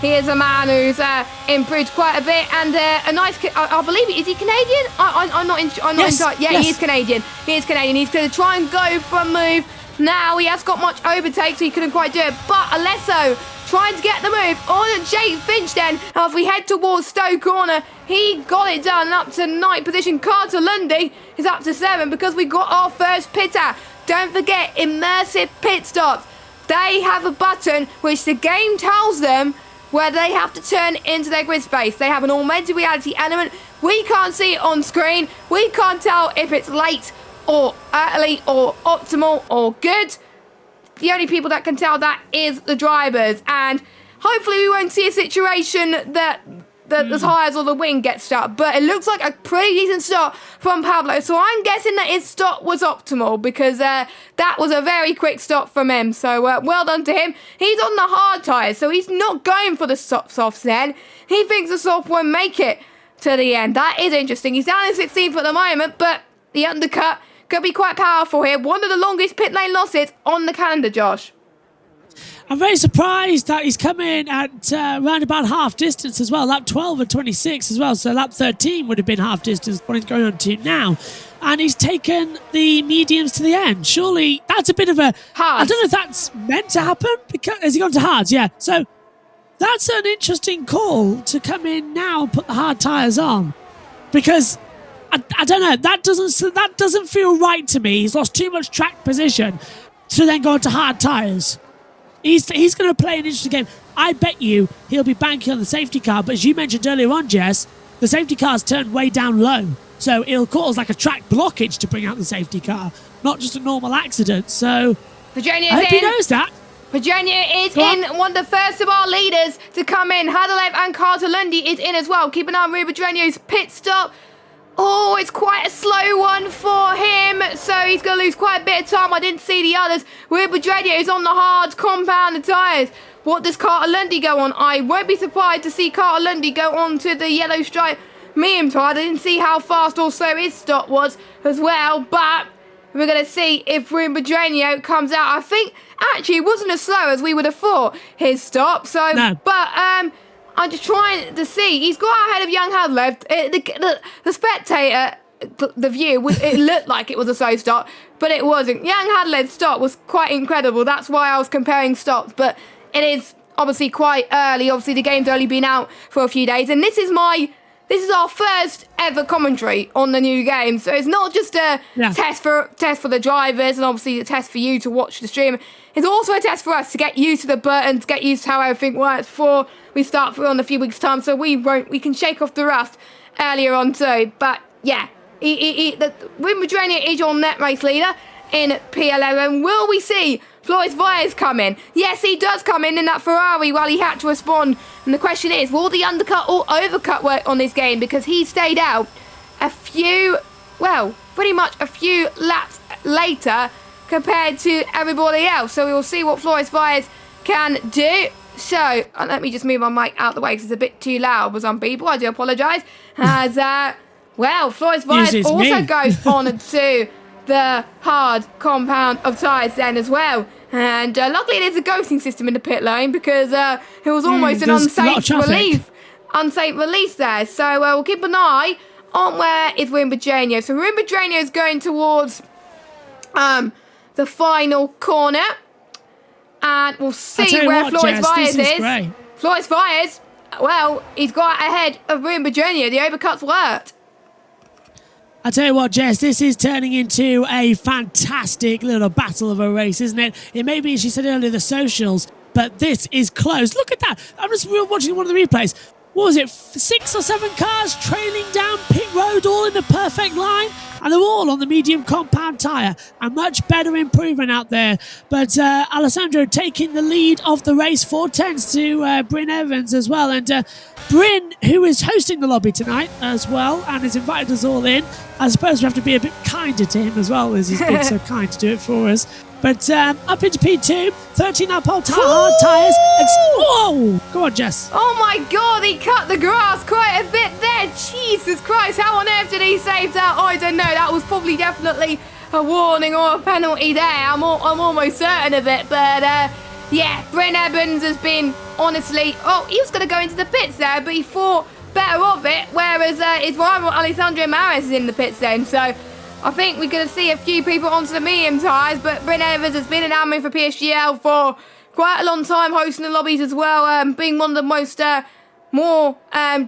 He is a man who's improved quite a bit, and a nice. I believe is he Canadian? I'm not. Yes, Yeah, yes. he is Canadian. He is Canadian. He's going to try and go for a move. Now he has got much overtake, so he couldn't quite do it. But Alesso trying to get the move on Jake Finch then. As we head towards Stowe Corner, he got it done up to 9th position. Carter Lundy is up to 7 because we got our first pitter. Don't forget, immersive pit stops. They have a button which the game tells them where they have to turn into their grid space. They have an augmented reality element. We can't see it on screen. We can't tell if it's late or early or optimal or good. The only people that can tell that is the drivers, and hopefully we won't see a situation that the tyres or the wing get stuck, but it looks like a pretty decent start from Pablo, so I'm guessing that his stop was optimal because that was a very quick stop from him, so well done to him. He's on the hard tyres, so he's not going for the softs then. He thinks the soft won't make it to the end. That is interesting. He's down in 16th at the moment, but the undercut could be quite powerful here. One of the longest pit lane losses on the calendar, Josh. I'm very surprised that he's come in at around about half distance as well. Lap 12 and 26 as well. So lap 13 would have been half distance, what he's going on to now. And he's taken the mediums to the end. Surely that's a bit of a... Hards. I don't know if that's meant to happen. Because, has he gone to hards? Yeah. So that's an interesting call to come in now and put the hard tyres on. Because... I don't know. That doesn't feel right to me. He's lost too much track position to then go into hard tyres. He's going to play an interesting game. I bet you he'll be banking on the safety car. But as you mentioned earlier on, Jess, the safety car's turned way down low, so it'll cause like a track blockage to bring out the safety car, not just a normal accident. So Virginia's I hope he in. knows that. Virginia is in, one of the first of our leaders to come in. Hadalev and Carter Lundy is in as well. Keep an eye on Ruben Virginia's pit stop. Oh, it's quite a slow one for him, so he's going to lose quite a bit of time. I didn't see the others. Ruben Virginia is on the hard compound tyres. What does Carter Lundy go on? I won't be surprised to see Carter Lundy go on to the yellow stripe medium tyre. I didn't see how fast or slow his stop was as well, but we're going to see if Ruben Virginia comes out. I think, actually, it wasn't as slow as we would have thought, his stop. So, no. But, I'm just trying to see. He's got out ahead of young Hadlev. The spectator, the view, it looked like it was a slow stop, but it wasn't. Young Hadlev's stop was quite incredible. That's why I was comparing stops, but it is obviously quite early. Obviously, the game's only been out for a few days, and this is our first ever commentary on the new game. So it's not just a test for the drivers, and obviously a test for you to watch the stream. It's also a test for us to get used to the buttons, get used to how everything works before we start through in a few weeks' time. So we can shake off the rust earlier on too. But yeah, Wim Madrenia is your net race leader in P11. Will we see Floris Valles come in? Yes, he does come in that Ferrari while he had to respond. And the question is, will the undercut or overcut work on this game? Because he stayed out pretty much a few laps later compared to everybody else. So we will see what Floris Valles can do. So, let me just move my mic out the way because it's a bit too loud for some people. I do apologise. As, Floris Valles also goes on to the hard compound of tyres then as well. And luckily there's a ghosting system in the pit lane because it was almost an unsafe release there. So we'll keep an eye on where is Ruben Virginia. So Ruben Virginia is going towards the final corner. And we'll see where Floris Valles is. Floris Valles, he's got ahead of Ruben Virginia. The overcuts worked. I tell you what, Jess, this is turning into a fantastic little battle of a race, isn't it? It may be, as she said earlier, the socials, but this is close. Look at that. I'm just watching one of the replays. What was it? 6 or 7 cars trailing down pit road, all in the perfect line, and they're all on the medium compound tyre. A much better improvement out there. But Alessandro taking the lead of the race, 4/10 to Bryn Evans as well. And Bryn, who is hosting the lobby tonight as well, and has invited us all in. I suppose we have to be a bit kinder to him as well, as he's been so kind to do it for us. But up into P2, 13 uphill hard tyres. Whoa! Go on, Jess. Oh my God, he cut the grass quite a bit there. Jesus Christ, how on earth did he save that? Oh, I don't know. That was probably definitely a warning or a penalty there. I'm almost certain of it. But yeah, Bryn Evans has been, honestly, he was going to go into the pits there, but he thought better of it, whereas his rival Alessandro Maris is in the pits then. So I think we're going to see a few people onto the medium tyres, but Bryn Evans has been an admin for PSGL for quite a long time, hosting the lobbies as well, being one of the most more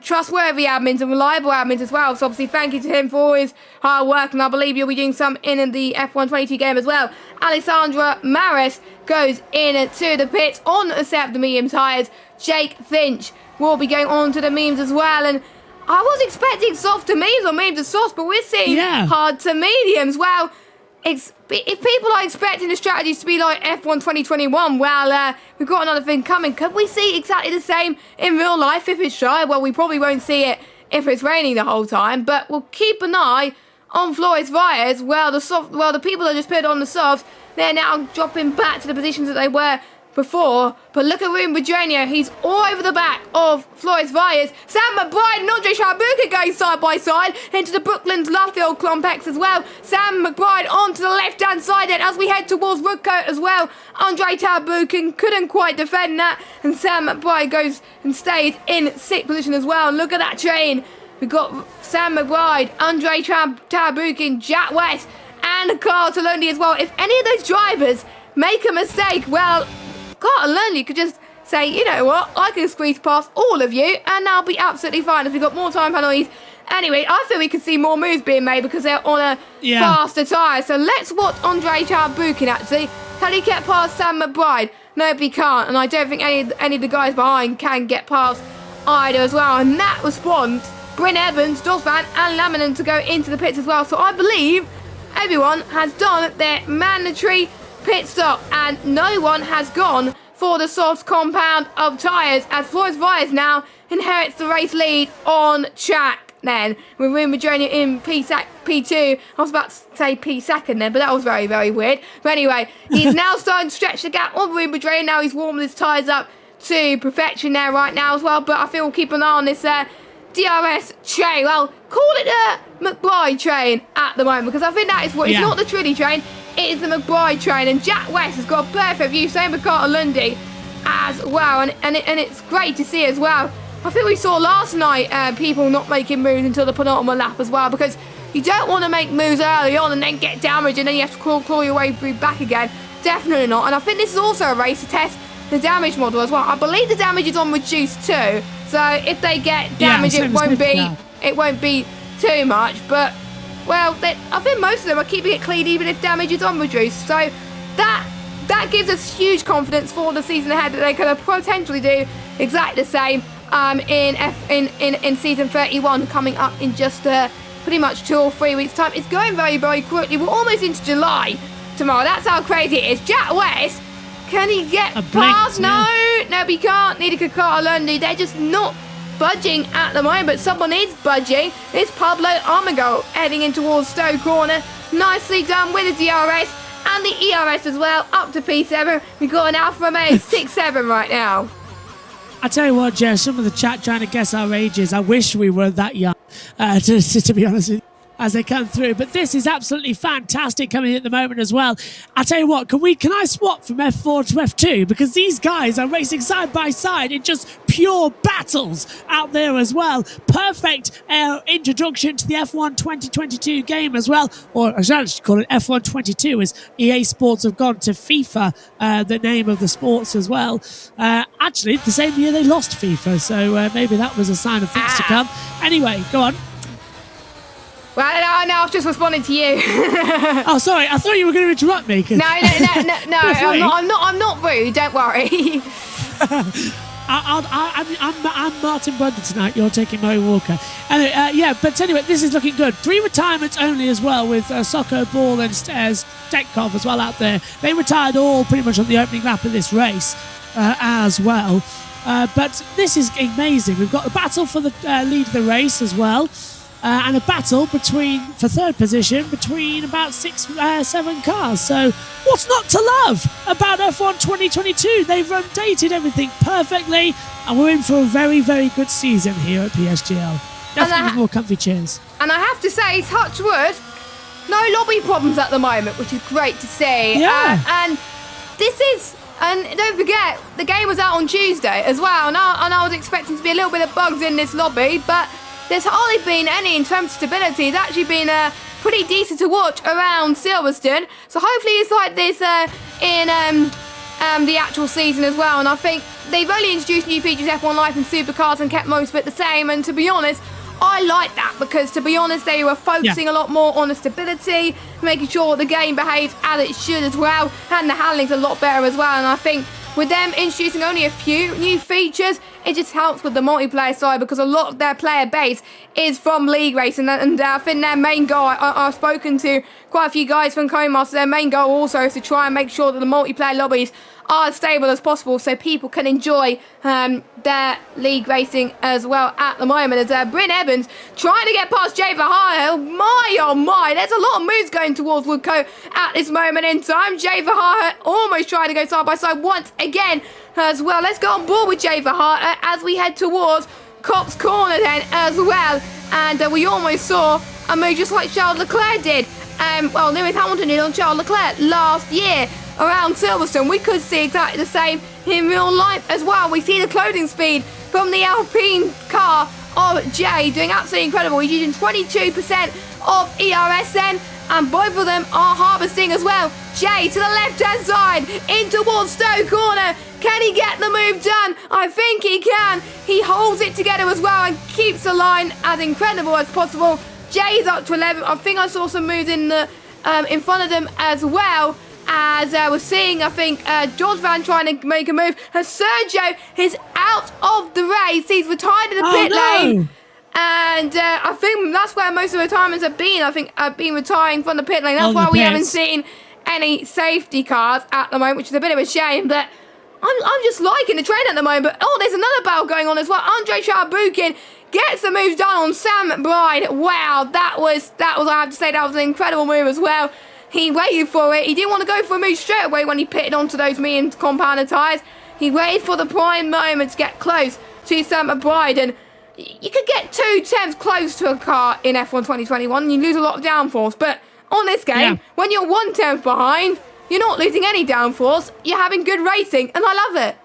trustworthy admins and reliable admins as well. So obviously thank you to him for all his hard work, and I believe you'll be doing some in the F122 game as well. Alessandra Maris goes into the pits on a set of the medium tyres. Jake Finch will be going on to the mediums as well, and I was expecting soft to mediums or mediums to soft, but we're seeing hard to mediums. Well, if people are expecting the strategies to be like F1 2021, well, we've got another thing coming. Could we see exactly the same in real life if it's dry? Well, we probably won't see it if it's raining the whole time, but we'll keep an eye on Flores Vias. Well, the people that just put on the softs, they're now dropping back to the positions that they were before. But look at Ruben Virginia, he's all over the back of Flores Vias. Sam McBride and Andre Trabuca going side by side into the Brooklands Luffield complex as well. Sam McBride onto the left hand side then as we head towards Woodcote as well. Andre Trabuca couldn't quite defend that, and Sam McBride goes and stays in sixth position as well. And look at that train, we've got Sam McBride, Andre Trabuca, Jack West and Carl Talundi as well. If any of those drivers make a mistake, well, Carl Talundi could just say, you know what, I can squeeze past all of you and I'll be absolutely fine if we've got more time penalties. Anyway, I think we could see more moves being made because they're on a faster tyre. So let's watch Andre Trabuca actually. Can he get past Sam McBride? Nope, he can't, and I don't think any of the guys behind can get past either as well. And that was spawns Bryn Evans, Dosvan and Laminan to go into the pits as well. So I believe everyone has done their mandatory pit stop and no one has gone for the soft compound of tyres as Flores Vias now inherits the race lead on track then with Ruben Virginia in P2. I was about to say P2 then, but that was very, very weird. But anyway, he's now starting to stretch the gap on Ruben Virginia. Now he's warming his tyres up to perfection there right now as well, but I think we'll keep an eye on this DRS train. Well, call it a McBride train at the moment because I think that is what it's not the Trinity train, it is the McBride train, and Jack West has got a perfect view, same with Carter Lundy as well, and it's great to see as well. I think we saw last night people not making moves until the penultimate lap as well, because you don't want to make moves early on and then get damaged and then you have to claw your way through back again. Definitely not. And I think this is also a race to test the damage model as well. I believe the damage is on reduced too, so if they get damage, it won't be too much. But well, I think most of them are keeping it clean even if damage is on reduced. So that gives us huge confidence for the season ahead that they could potentially do exactly the same in season 31 coming up in just pretty much 2 or 3 weeks time. It's going very, very quickly. We're almost into July tomorrow. That's how crazy it is. Jack West, can he get past? No, he can't. Neither could Carter Lundy. They're just not budging at the moment. Someone is budging. It's Pablo Armigo heading in towards Stowe Corner. Nicely done with the DRS and the ERS as well, up to P7. We've got an Alfa Romeo 6.7 right now. I tell you what, Jess, some of the chat trying to guess our ages. I wish we were that young, to be honest with you, as they come through. But this is absolutely fantastic coming at the moment as well. I tell you what, can I swap from F4 to F2? Because these guys are racing side by side in just pure battles out there as well. Perfect introduction to the F1 2022 game as well. Or I should actually call it F1 22 as EA Sports have gone to FIFA, the name of the sports as well. Actually, the same year they lost FIFA, so maybe that was a sign of things to come. Anyway, go on. Well, no, I've just responded to you. Oh, sorry. I thought you were going to interrupt me. No. I'm not rude. Don't worry. I'm Martin Brundle tonight. You're taking Murray Walker. But anyway, this is looking good. 3 retirements only as well with Socko Ball and Stekov as well out there. They retired all pretty much on the opening lap of this race as well. But this is amazing. We've got the battle for the lead of the race as well. And a battle for third position between about 6-7 cars. So what's not to love about F1 2022? They've updated everything perfectly, and we're in for a very, very good season here at PSGL. Definitely with more comfy chairs. And I have to say, touch wood, no lobby problems at the moment, which is great to see. Yeah. And this is And don't forget, the game was out on Tuesday as well, and I was expecting to be a little bit of bugs in this lobby, but there's hardly been any in terms of stability. It's actually been pretty decent to watch around Silverstone, so hopefully it's like this in the actual season as well. And I think they've only introduced new features, F1 Life and Supercars, and kept most of it the same, and to be honest, I like that, because to be honest, they were focusing a lot more on the stability, making sure the game behaves as it should as well, and the handling's a lot better as well. And I think with them introducing only a few new features, it just helps with the multiplayer side, because a lot of their player base is from League Racing, and I think their main goal, I've spoken to quite a few guys from Codemasters, their main goal also is to try and make sure that the multiplayer lobbies are as stable as possible, so people can enjoy their League Racing as well at the moment. As Bryn Evans trying to get past Jay Verhaeghe. Oh my, there's a lot of moves going towards Woodcote at this moment in time. Jay Verhaeghe almost trying to go side by side once again as well. Let's go on board with Jay Verhaeghe as we head towards Copse Corner then as well. And we almost saw a move just like Charles Leclerc did. Well, Lewis Hamilton did on Charles Leclerc last year around Silverstone. We could see exactly the same in real life as well. We see the clothing speed from the Alpine car of Jay doing absolutely incredible. He's using 22% of ERS then, and both of them are harvesting as well. Jay to the left-hand side, in towards Stowe Corner. Can he get the move done? I think he can. He holds it together as well and keeps the line as incredible as possible. Jay's up to 11. I think I saw some moves in the in front of them as well. As we're seeing, I think, George Van trying to make a move. And Sergio is out of the race. He's retired in the pit lane. And I think that's where most of the retirements have been. I think I've been retiring from the pit lane. That's why we haven't seen any safety cars at the moment, which is a bit of a shame. But I'm just liking the train at the moment. But, oh, there's another battle going on as well. Andre Charbukin gets the moves done on Sam McBride. Wow, that was, I have to say, that was an incredible move as well. He waited for it. He didn't want to go for a move straight away when he pitted onto those medium compounder tyres. He waited for the prime moment to get close to Sam McBride. And you could get 2/10 close to a car in F1 2021 and you lose a lot of downforce. But on this game, when you're 1/10 behind, you're not losing any downforce. You're having good racing, and I love it.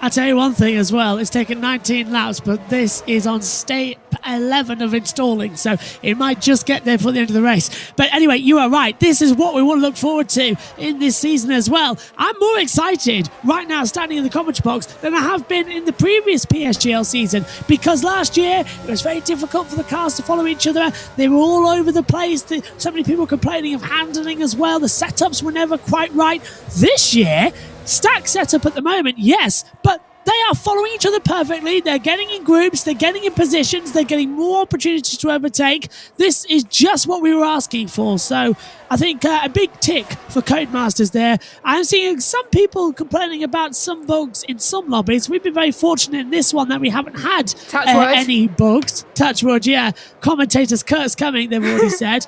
I'll tell you one thing as well, it's taken 19 laps, but this is on state 11 of installing, so it might just get there for the end of the race. But anyway, you are right, this is what we want to look forward to in this season as well. I'm more excited right now standing in the commentary box than I have been in the previous PSGL season, because last year it was very difficult for the cars to follow each other. They were all over the place. So many people complaining of handling as well. The setups were never quite right. This year, stack setup at the moment, yes, but they are following each other perfectly. They're getting in groups, they're getting in positions, they're getting more opportunities to overtake. This is just what we were asking for. So I think a big tick for Codemasters there. I'm seeing some people complaining about some bugs in some lobbies. We've been very fortunate in this one that we haven't had any bugs. Touch wood, yeah. Commentators curse coming, they've already said.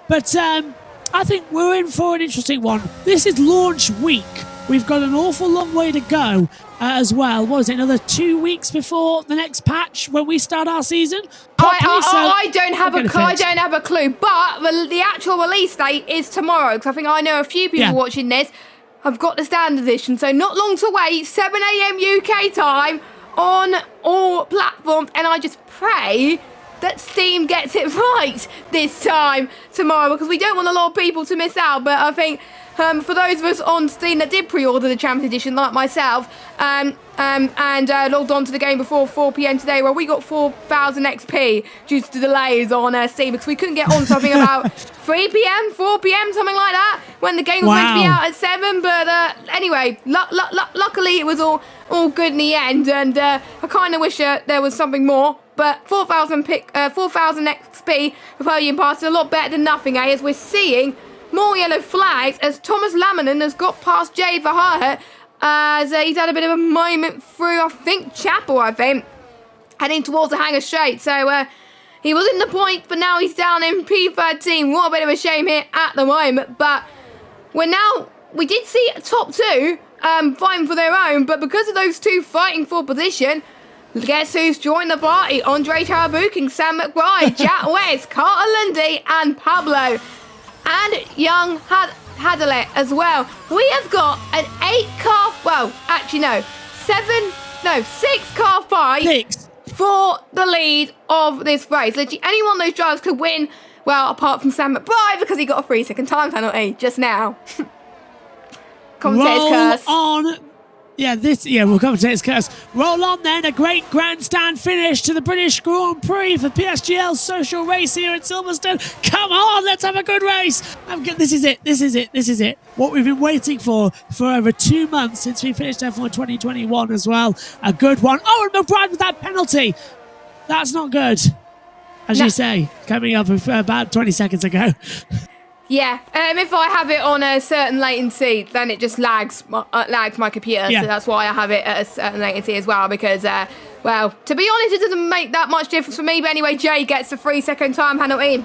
But I think we're in for an interesting one. This is launch week. We've got an awful long way to go as well. What is it, another 2 weeks before the next patch when we start our season? I don't have a clue, but the actual release date is tomorrow, because I think I know a few people watching this have got the standard edition, so not long to wait. 7 a.m. UK time on all platforms, and I just pray that Steam gets it right this time tomorrow, because we don't want a lot of people to miss out. But I think for those of us on Steam that did pre-order the Champions Edition, like myself, and logged on to the game before 4 p.m. today, well, we got 4,000 XP due to delays on Steam, because we couldn't get on something about 3 p.m., 4 p.m., something like that, when the game was meant to be out at 7. But anyway, luckily it was all good in the end, and I kind of wish there was something more. But 4,000 XP for podium pass is a lot better than nothing, as we're seeing more yellow flags as Thomas Laminen has got past Jay Verhaeghe as he's had a bit of a moment through, I think, Chapel, heading towards the Hangar Straight. So he was in the points, but now he's down in P13. What a bit of a shame here at the moment. But we did see top two fighting for their own, but because of those two fighting for position, guess who's joined the party? Andre Charbukin, Sam McBride, Jack West, Carter Lundy, and Pablo. And Young had handle it as well. We have got an 6-car fight for the lead of this race. Literally, any one of those drivers could win. Well, apart from Sam McBride, because he got a 3-second time penalty just now. Commentator's curse. On. We'll come to this curse. Roll on then, a great grandstand finish to the British Grand Prix for PSGL Social Race here at Silverstone. Come on, let's have a good race. This is it. What we've been waiting for over 2 months since we finished F1 2021 as well. A good one. Oh, and McBride with that penalty. That's not good. As you say, coming up about 20 seconds ago. Yeah, if I have it on a certain latency, then it just lags my computer. Yeah. So that's why I have it at a certain latency as well, because, well, to be honest, it doesn't make that much difference for me. But anyway, Jay gets the 3-second time penalty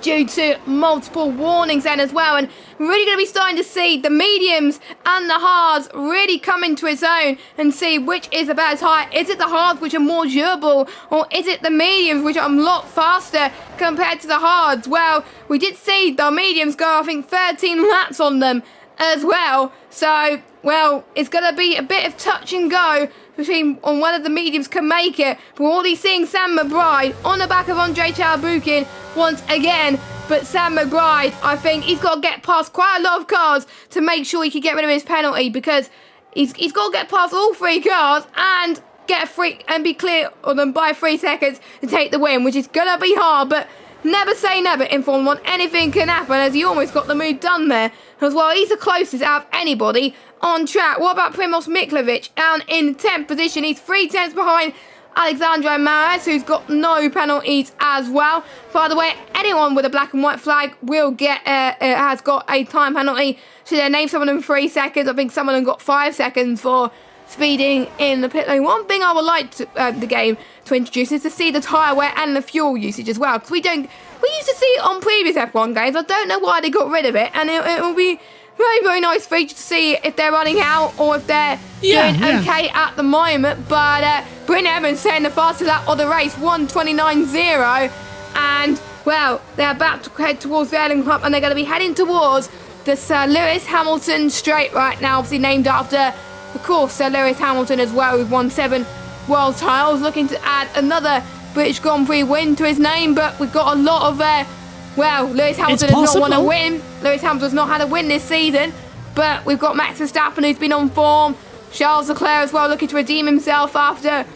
due to multiple warnings then as well. And we're really going to be starting to see the mediums and the hards really come into its own and see which is about as high. Is it the hards which are more durable, or is it the mediums which are a lot faster compared to the hards? Well, we did see the mediums go, I think, 13 laps on them as well. So, well, it's going to be a bit of touch and go between on whether the mediums can make it. But we're already seeing Sam McBride on the back of Andrei Chalbukin once again. But Sam McBride, I think he's got to get past quite a lot of cars to make sure he can get rid of his penalty, because he's got to get past all 3 cars and get a free and be clear on them by 3 seconds to take the win, which is gonna be hard. But never say never in Formula 1. Anything can happen, as he almost got the move done there as well. He's the closest out of anybody on track. What about Primoz Miklovic down in 10th position? He's 3 tenths behind Alexandre Maris, who's got no penalties as well. By the way, anyone with a black and white flag will get has got a time penalty. So they name some of them 3 seconds. I think some of them got 5 seconds for speeding in the pit lane. One thing I would like to, the game to introduce is to see the tyre wear and the fuel usage as well, because we used to see it on previous F1 games. I don't know why they got rid of it, and it will be very, very nice feature to see if they're running out or if they're doing okay at the moment. But Bryn Evans setting the fastest lap of the race, 1:29.0, and well, they're about to head towards the Erling Club, and they're going to be heading towards the Sir Lewis Hamilton Straight right now, obviously named after, of course, Sir Lewis Hamilton as well, who's won 7 world titles, looking to add another British Grand Prix win to his name. But we've got a lot of Lewis Hamilton has not won a win. Lewis Hamilton has not had a win this season. But we've got Max Verstappen, who's been on form. Charles Leclerc as well, looking to redeem himself after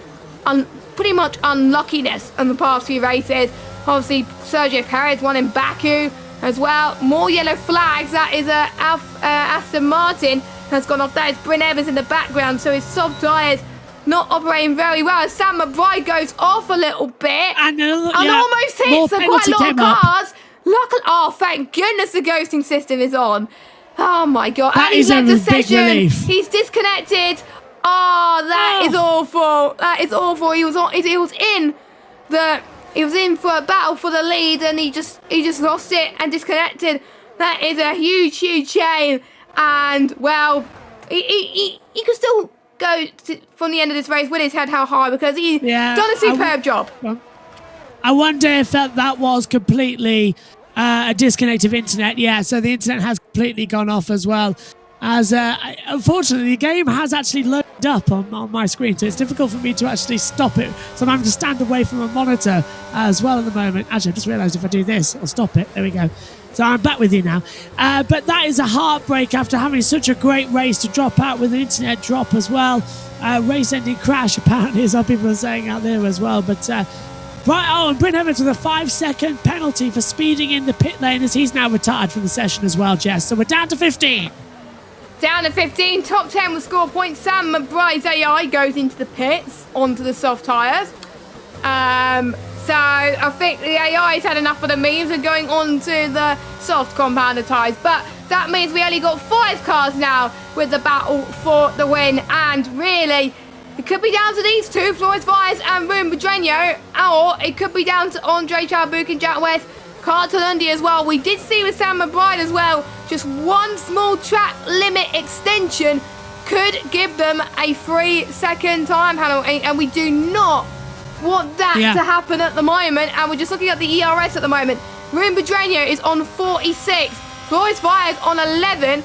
pretty much unluckiness in the past few races. Obviously, Sergio Perez won in Baku as well. More yellow flags. That is Aston Martin has gone off. That is Bryn Evans in the background. So his soft tyres not operating very well. As Sam McBride goes off a little bit and almost hits quite a lot of cars. Luckily, thank goodness the ghosting system is on. Oh my god! That is a big relief. He's disconnected. That is awful. That is awful. He was in for a battle for the lead, and he just lost it and disconnected. That is a huge shame. And well, he could still go from the end of this race with his head held high, because he's done a superb job. I wonder if that was completely a disconnect of internet. Yeah, so the internet has completely gone off as well. As unfortunately, the game has actually loaded up on my screen, so it's difficult for me to actually stop it. So I'm having to stand away from a monitor as well at the moment. Actually, I've just realised if I do this, I'll stop it. There we go. So I'm back with you now. But that is a heartbreak after having such a great race to drop out with an internet drop as well. Race-ending crash, apparently, as some people are saying out there as well. But and Bryn Evans with a 5-second penalty for speeding in the pit lane, as he's now retired from the session as well, Jess. So we're down to 15. Down to 15. Top 10 will score points. Sam McBride's AI goes into the pits onto the soft tyres. So I think the AI's had enough of the memes and going on to the soft compounder tyres. But that means we only got 5 cars now with the battle for the win. And really, it could be down to these two, Flores Vias and Ruben Pedreño, or it could be down to Andrei Chalbukin, Jack West, Carl Tolundi as well. We did see with Sam McBride as well, just one small track limit extension could give them a 3-second time penalty, and we do not want that to happen at the moment. And we're just looking at the ERS at the moment. Ruben Pedreño is on 46. Floyd Fires on 11.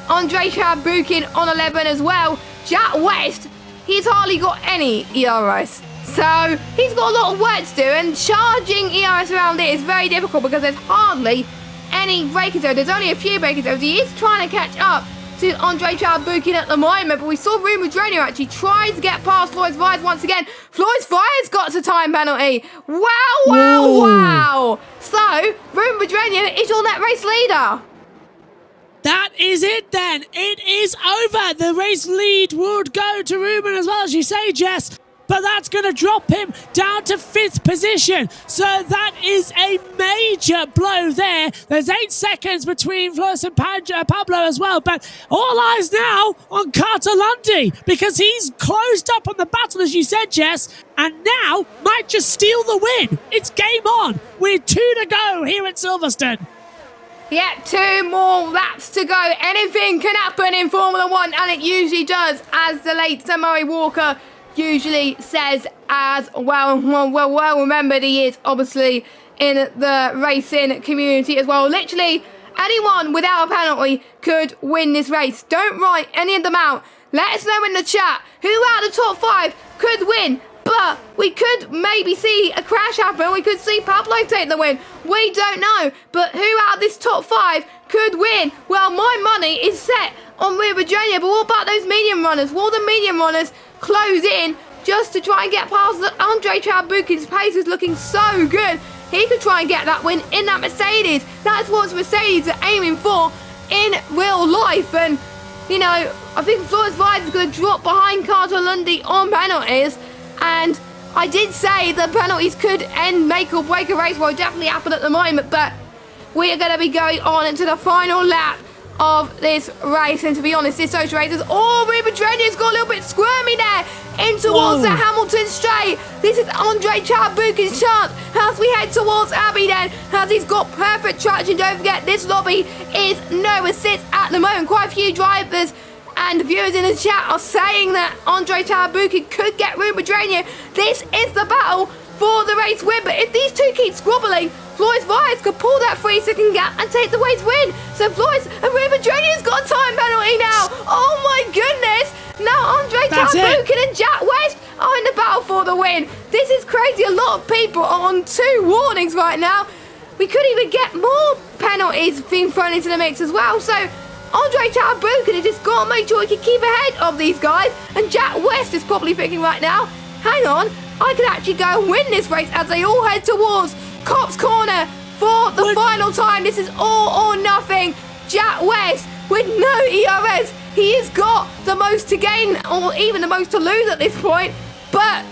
Andre Trabukin on 11 as well. Jack West, he's hardly got any ERS. So he's got a lot of work to do, and charging ERS around it is very difficult because there's hardly any breaking zones. There's only a few breaking zones. He is trying to catch up to Andre Trabukin at the moment, but we saw Rune Madrenia actually try to get past Floyd Fires once again. Floyd Fires got to time penalty. Wow. So Rune Madrenia is your net race leader. That is it then. It is over. The race lead would go to Ruben as well, as you say, Jess. But that's going to drop him down to 5th position. So that is a major blow there. There's 8 seconds between Flores and Pablo as well. But all eyes now on Carter Lundy, because he's closed up on the battle, as you said, Jess, and now might just steal the win. It's game on with 2 to go here at Silverstone. Yeah, 2 more laps to go. Anything can happen in Formula 1, and it usually does, as the late Sir Murray Walker usually says as well. Well remembered he is, obviously, in the racing community as well. Literally, anyone without a penalty could win this race. Don't write any of them out. Let us know in the chat who out of the top 5 could win. But we could maybe see a crash happen. We could see Pablo take the win. We don't know. But who out of this top 5 could win? Well, my money is set on Rune Madrenia. But what about those medium runners? Will the medium runners close in just to try and get past Andre Trabukin's pace is looking so good. He could try and get that win in that Mercedes. That's what Mercedes are aiming for in real life. And, you know, I think Flores Vines is going to drop behind Carter Lundy on penalties. And I did say the penalties could end, make or break a race. Well, it definitely happened at the moment. But we are going to be going on into the final lap of this race, and to be honest, this social race is Rune Madrenia's got a little bit squirmy there in towards the Hamilton straight. This is Andre Trabukin's chance as we head towards Abbey then, as he's got perfect traction. Don't forget, this lobby is no assist at the moment. Quite a few drivers and viewers in the chat are saying that Andre Trabukin could get Rune Madrenia. This is the battle for the race win, but if these two keep squabbling, Floyd Vyers could pull that 3-second gap and take the race win. So Floyd and Rune Madrenia's got a time penalty now. Oh my goodness. Now Andre Trabukin and Jack West are in the battle for the win. This is crazy. A lot of people are on 2 warnings right now. We could even get more penalties being thrown into the mix as well. So Andre Trabukin has just got to make sure he can keep ahead of these guys. And Jack West is probably thinking right now, hang on, I could actually go and win this race, as they all head towards Cop's Corner for the final time. This is all or nothing. Jack West with no ERS. He has got the most to gain, or even the most to lose at this point. But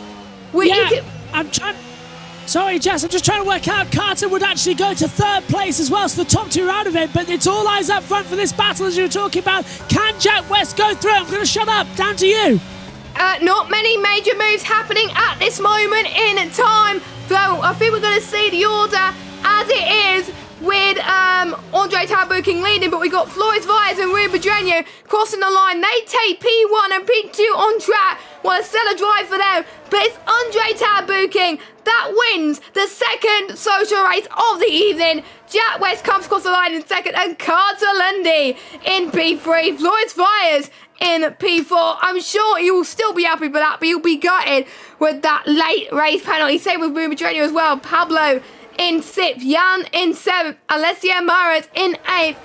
Sorry, Jess, I'm just trying to work out. Carter would actually go to 3rd place as well, so the top 2 are out of it. But it's all eyes up front for this battle, as you were talking about. Can Jack West go through? I'm going to shut up. Down to you. Not many major moves happening at this moment in time. So I think we're going to see the order as it is, with Andre Trabukin leading, but we got Floyd Vyers and Rune Madrenia crossing the line. They take P1 and P2 on track. What a stellar drive for them. But it's Andre Trabukin that wins the 2nd social race of the evening. Jack West comes across the line in 2nd, and Carter Lundy in P3. Floyd Vyers in P4. I'm sure you will still be happy with that, but you'll be gutted with that late race penalty. Same with Rune Madrenia as well. Pablo in 6th, Jan in 7th, Alessia Mares in 8th,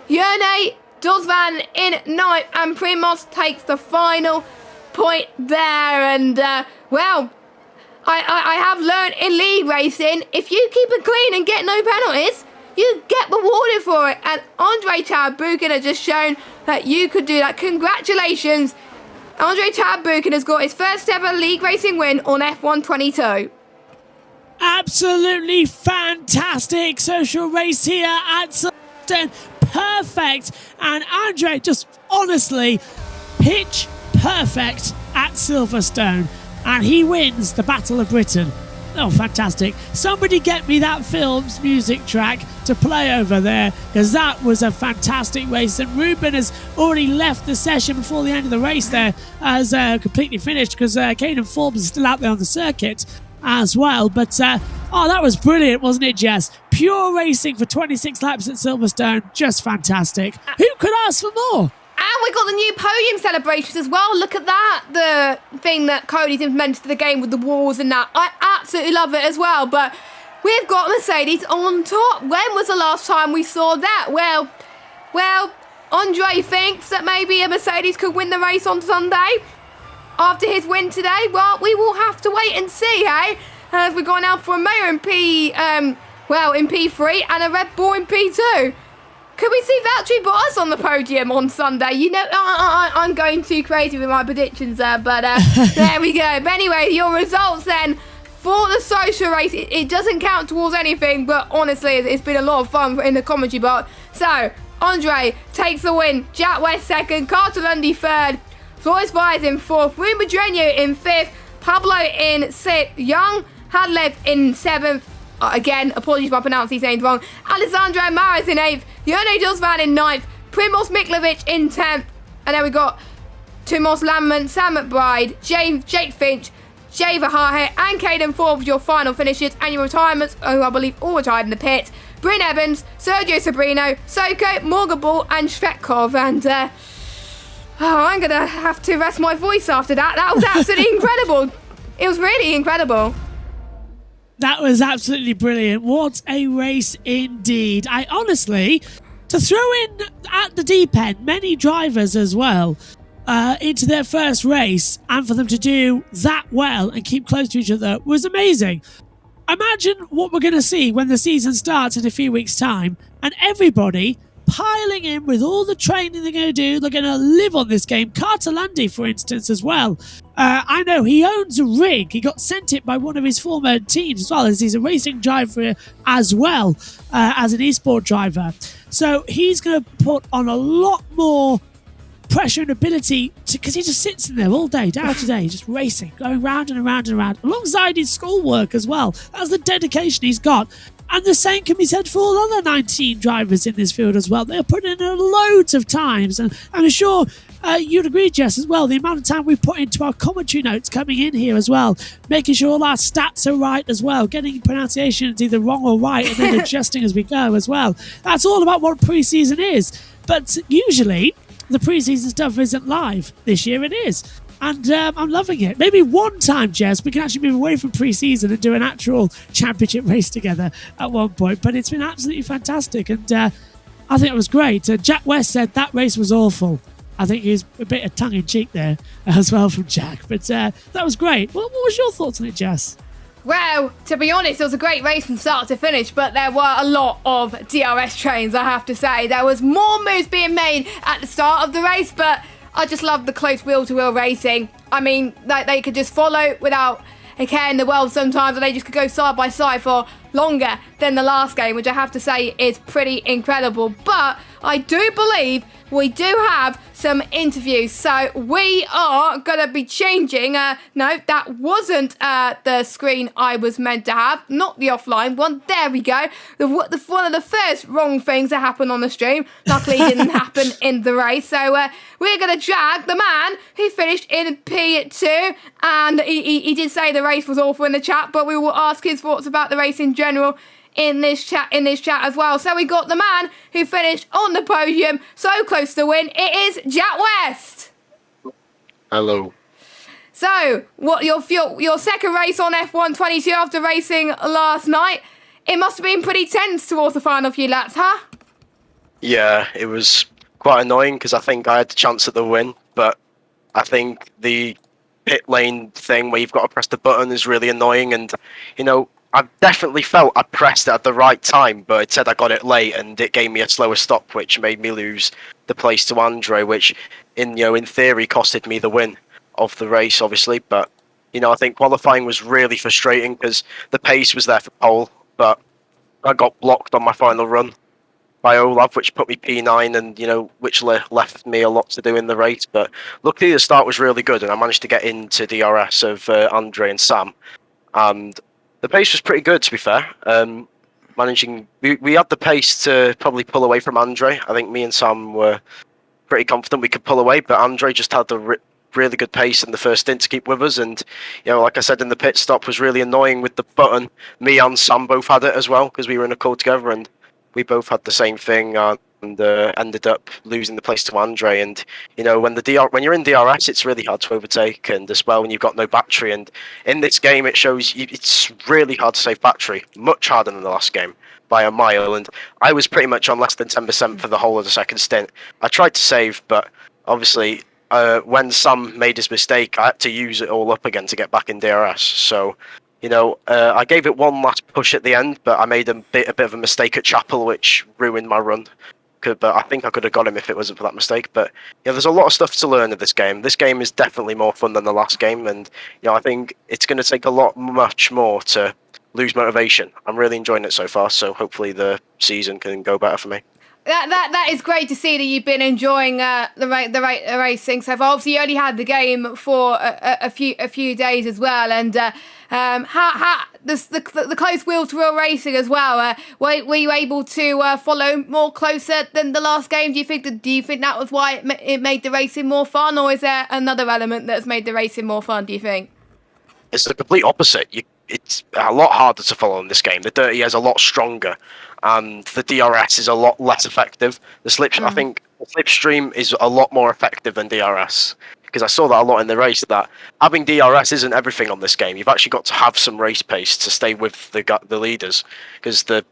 Yone Dosvan in 9th, and Primos takes the final point there. And well, I have learned in league racing, if you keep it clean and get no penalties, you get rewarded for it. And Andre Trabukin has just shown that you could do that. Congratulations. Andre Trabukin has got his first ever league racing win on F1 22. Absolutely fantastic social race here at Silverstone. Perfect. And Andre, just honestly, pitch perfect at Silverstone. And he wins the Battle of Britain. Oh, fantastic. Somebody get me that film's music track to play over there, because that was a fantastic race. And Ruben has already left the session before the end of the race there, as completely finished, because Caden Forbes is still out there on the circuit as well. But, that was brilliant, wasn't it, Jess? Pure racing for 26 laps at Silverstone. Just fantastic. Who could ask for more? And we got the new podium celebrations as well. Look at that. The thing that Cody's implemented to the game with the walls and that. I absolutely love it as well. But we've got Mercedes on top. When was the last time we saw that? Well, Andre thinks that maybe a Mercedes could win the race on Sunday after his win today. Well, we will have to wait and see, hey? As we're going out for a mayor in in P3 and a Red Bull in P2. Could we see Valtteri Bottas on the podium on Sunday? You know, I'm going too crazy with my predictions there, but there we go. But anyway, your results then for the social race. It doesn't count towards anything, but honestly, it's been a lot of fun in the commentary box. So, Andre takes the win, Jack West second, Carter Lundy third, Floyd Spies in fourth, Rui Madrenio in fifth, Pablo in sixth, Young Hadlev in seventh. Again, apologies if I pronounce these names wrong. Alessandro Maris in 8th, Jono Dosvan in 9th, Primoz Miklovic in 10th, and then we got Tomas Landman, Sam McBride, Jake Finch, Jay Vahahe, and Caden Forbes, your final finishes, and your retirements, who I believe all retired in the pit. Bryn Evans, Sergio Sabrino, Soko, Morgan Ball, and Shvetkov, and I'm going to have to rest my voice after that. That was absolutely incredible. It was really incredible. That was absolutely brilliant. What a race indeed. I honestly, to throw in at the deep end many drivers as well into their first race, and for them to do that well and keep close to each other was amazing. Imagine what we're going to see when the season starts in a few weeks' time, and everybody piling in with all the training they're going to do. They're going to live on this game. Carter Lundy, for instance, as well. I know he owns a rig. He got sent it by one of his former teams as well, as he's a racing driver as well as an esport driver. So he's going to put on a lot more pressure and ability because he just sits in there all day, day after day, just racing, going round and around and around, alongside his schoolwork as well. That's the dedication he's got. And the same can be said for all other 19 drivers in this field as well. They're putting in loads of times. And I'm sure you'd agree, Jess, as well. The amount of time we put into our commentary notes coming in here as well, making sure all our stats are right as well, getting pronunciations either wrong or right, and then adjusting as we go as well. That's all about what pre-season is. But usually, the pre-season stuff isn't live. This year it is. And I'm loving it. Maybe one time, Jess, we can actually move away from pre-season and do an actual championship race together at one point. But it's been absolutely fantastic. And I think it was great. Jack West said that race was awful. I think he's a bit of tongue-in-cheek there as well from Jack. But that was great. What was your thoughts on it, Jess? Well, to be honest, it was a great race from start to finish, but there were a lot of DRS trains, I have to say. There was more moves being made at the start of the race, but I just love the close wheel-to-wheel racing. I mean, they could just follow without a care in the world sometimes, and they just could go side by side for longer than the last game, which I have to say is pretty incredible. But I do believe we do have some interviews, so we are going to be changing. No, that wasn't the screen I was meant to have, not the offline one. There we go. One of the first wrong things that happened on the stream, luckily didn't happen in the race. So we're going to drag the man who finished in P2, and he did say the race was awful in the chat, but we will ask his thoughts about the race in general in this chat as well. So we got the man who finished on the podium, so close to win. It is Jack West. Hello. So, what your second race on F1 22 after racing last night? It must have been pretty tense towards the final few laps, huh? Yeah, it was quite annoying because I think I had the chance at the win, but I think the pit lane thing where you've got to press the button is really annoying, and I definitely felt I pressed it at the right time, but it said I got it late, and it gave me a slower stop, which made me lose the place to Andre, which in theory costed me the win of the race, obviously. But I think qualifying was really frustrating because the pace was there for pole, but I got blocked on my final run by Olaf, which put me P9, and which left me a lot to do in the race. But luckily the start was really good, and I managed to get into DRS of Andre and Sam, and the pace was pretty good, to be fair. We had the pace to probably pull away from Andre. I think me and Sam were pretty confident we could pull away, but Andre just had the really good pace in the first stint to keep with us. And, like I said in the pit stop, was really annoying with the button. Me and Sam both had it as well because we were in a call together, and we both had the same thing. And ended up losing the place to Andre. And when you're in DRS, it's really hard to overtake, and as well when you've got no battery. And in this game, it shows it's really hard to save battery, much harder than the last game by a mile. And I was pretty much on less than 10% for the whole of the second stint. I tried to save, but obviously when Sam made his mistake, I had to use it all up again to get back in DRS. So. I gave it one last push at the end, but I made a bit of a mistake at Chapel, which ruined my run. But I think I could have got him if it wasn't for that mistake. But there's a lot of stuff to learn in this game. This game is definitely more fun than the last game, and I think it's going to take much more to lose motivation. I'm really enjoying it so far, so hopefully the season can go better for me. That is great to see that you've been enjoying the racing. So obviously you only had the game for a few days as well, and how the close wheel to wheel racing as well. Were you able to follow more closer than the last game? Do you think that was why it made the racing more fun, or is there another element that's made the racing more fun? Do you think? It's the complete opposite. It's a lot harder to follow in this game. The Dirty is a lot stronger, and the DRS is a lot less effective. I think the slipstream is a lot more effective than DRS, because I saw that a lot in the race, that having DRS isn't everything on this game. You've actually got to have some race pace to stay with the leaders, because the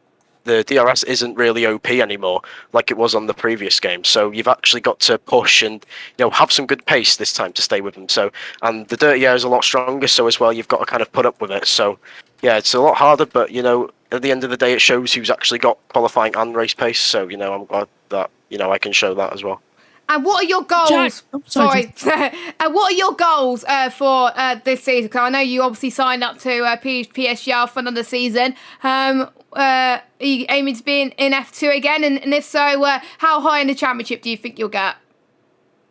DRS isn't really OP anymore like it was on the previous game. So you've actually got to push and have some good pace this time to stay with them. So, and the Dirty Air is a lot stronger, so as well you've got to kind of put up with it. So yeah, it's a lot harder, but at the end of the day it shows who's actually got qualifying and race pace. So I'm glad that I can show that as well. And what are your goals? Jack, sorry. And what are your goals for this season? Because I know you obviously signed up to PSGL for another season. Are you aiming to be in F2 again? And if so, how high in the championship do you think you'll get?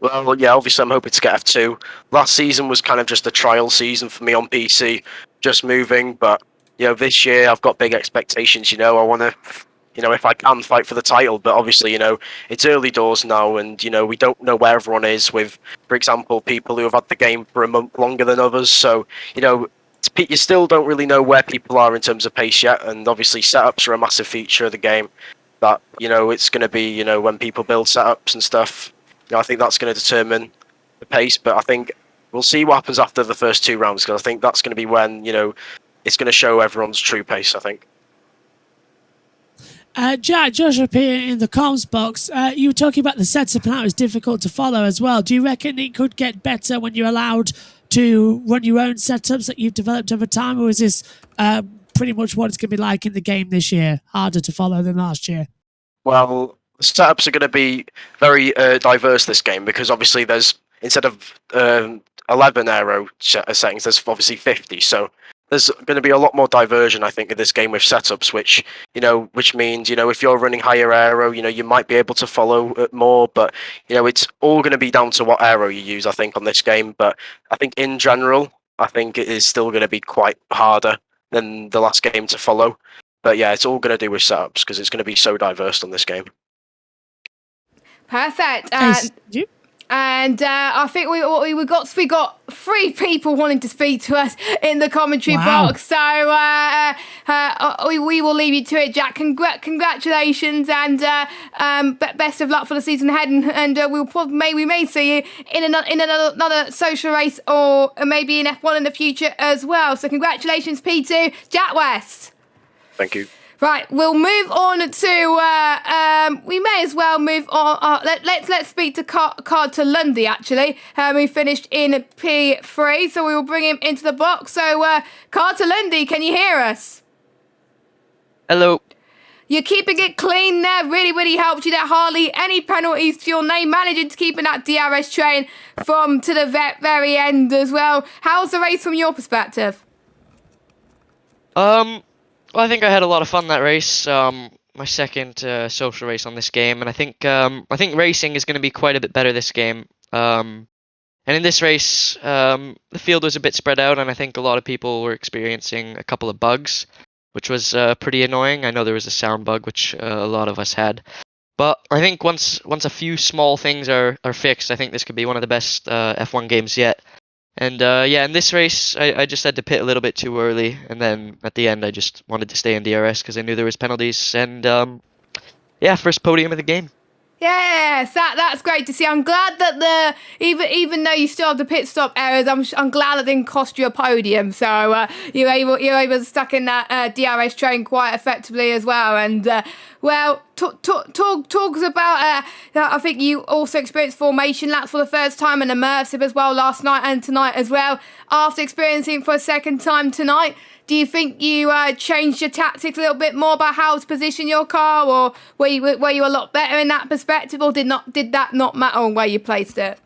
Well, yeah, obviously I'm hoping to get F2. Last season was kind of just a trial season for me on PC, just moving. But this year I've got big expectations. I want to. If I can fight for the title, but obviously, it's early doors now, and, we don't know where everyone is with, for example, people who have had the game for a month longer than others. So, you still don't really know where people are in terms of pace yet. And obviously setups are a massive feature of the game that, it's going to be, when people build setups and stuff, I think that's going to determine the pace. But I think we'll see what happens after the first two rounds, because I think that's going to be when, it's going to show everyone's true pace, I think. Jack, Joshua P in the comms box, you were talking about the setup and how it was difficult to follow as well. Do you reckon it could get better when you're allowed to run your own setups that you've developed over time, or is this pretty much what it's going to be like in the game this year, harder to follow than last year? Well, the setups are going to be very diverse this game, because obviously there's, instead of 11 aero settings, there's obviously 50, so there's going to be a lot more diversion, I think, in this game with setups, which means, if you're running higher aero, you might be able to follow it more, but, it's all going to be down to what aero you use, I think, on this game. But I think in general, I think it is still going to be quite harder than the last game to follow. But yeah, it's all going to do with setups, because it's going to be so diverse on this game. Perfect. And I think we got 3 people wanting to speak to us in the commentary box. So we will leave you to it, Jack. Congratulations, and best of luck for the season ahead. And we may see you in another social race, or maybe in F1 in the future as well. So congratulations, P2, Jack West. Thank you. Right, we'll move on to. We may as well move on. Let's speak to Carter Lundy. Actually, we finished in P3, so we will bring him into the box. So, Carter Lundy, can you hear us? Hello. You're keeping it clean there. Really, really helped you there. Hardly any penalties to your name. Managing to keep in that DRS train to the very end as well. How's the race from your perspective? Well, I think I had a lot of fun that race. My second social race on this game, and I think racing is going to be quite a bit better this game. And in this race, the field was a bit spread out, and I think a lot of people were experiencing a couple of bugs, which was pretty annoying. I know there was a sound bug, which a lot of us had. But I think once a few small things are fixed, I think this could be one of the best F1 games yet. And yeah, in this race, I just had to pit a little bit too early, and then at the end, I just wanted to stay in DRS because I knew there was penalties. And yeah, first podium of the game. Yes, that's great to see. I'm glad that even though you still have the pit stop errors, I'm glad it didn't cost you a podium. So you're able to stuck in that DRS train quite effectively as well. And well, talks about. I think you also experienced formation laps for the first time and immersive as well last night and tonight as well. After experiencing for a second time tonight, do you think you changed your tactics a little bit more about how to position your car, or were you a lot better in that perspective, or did that not matter where you placed it?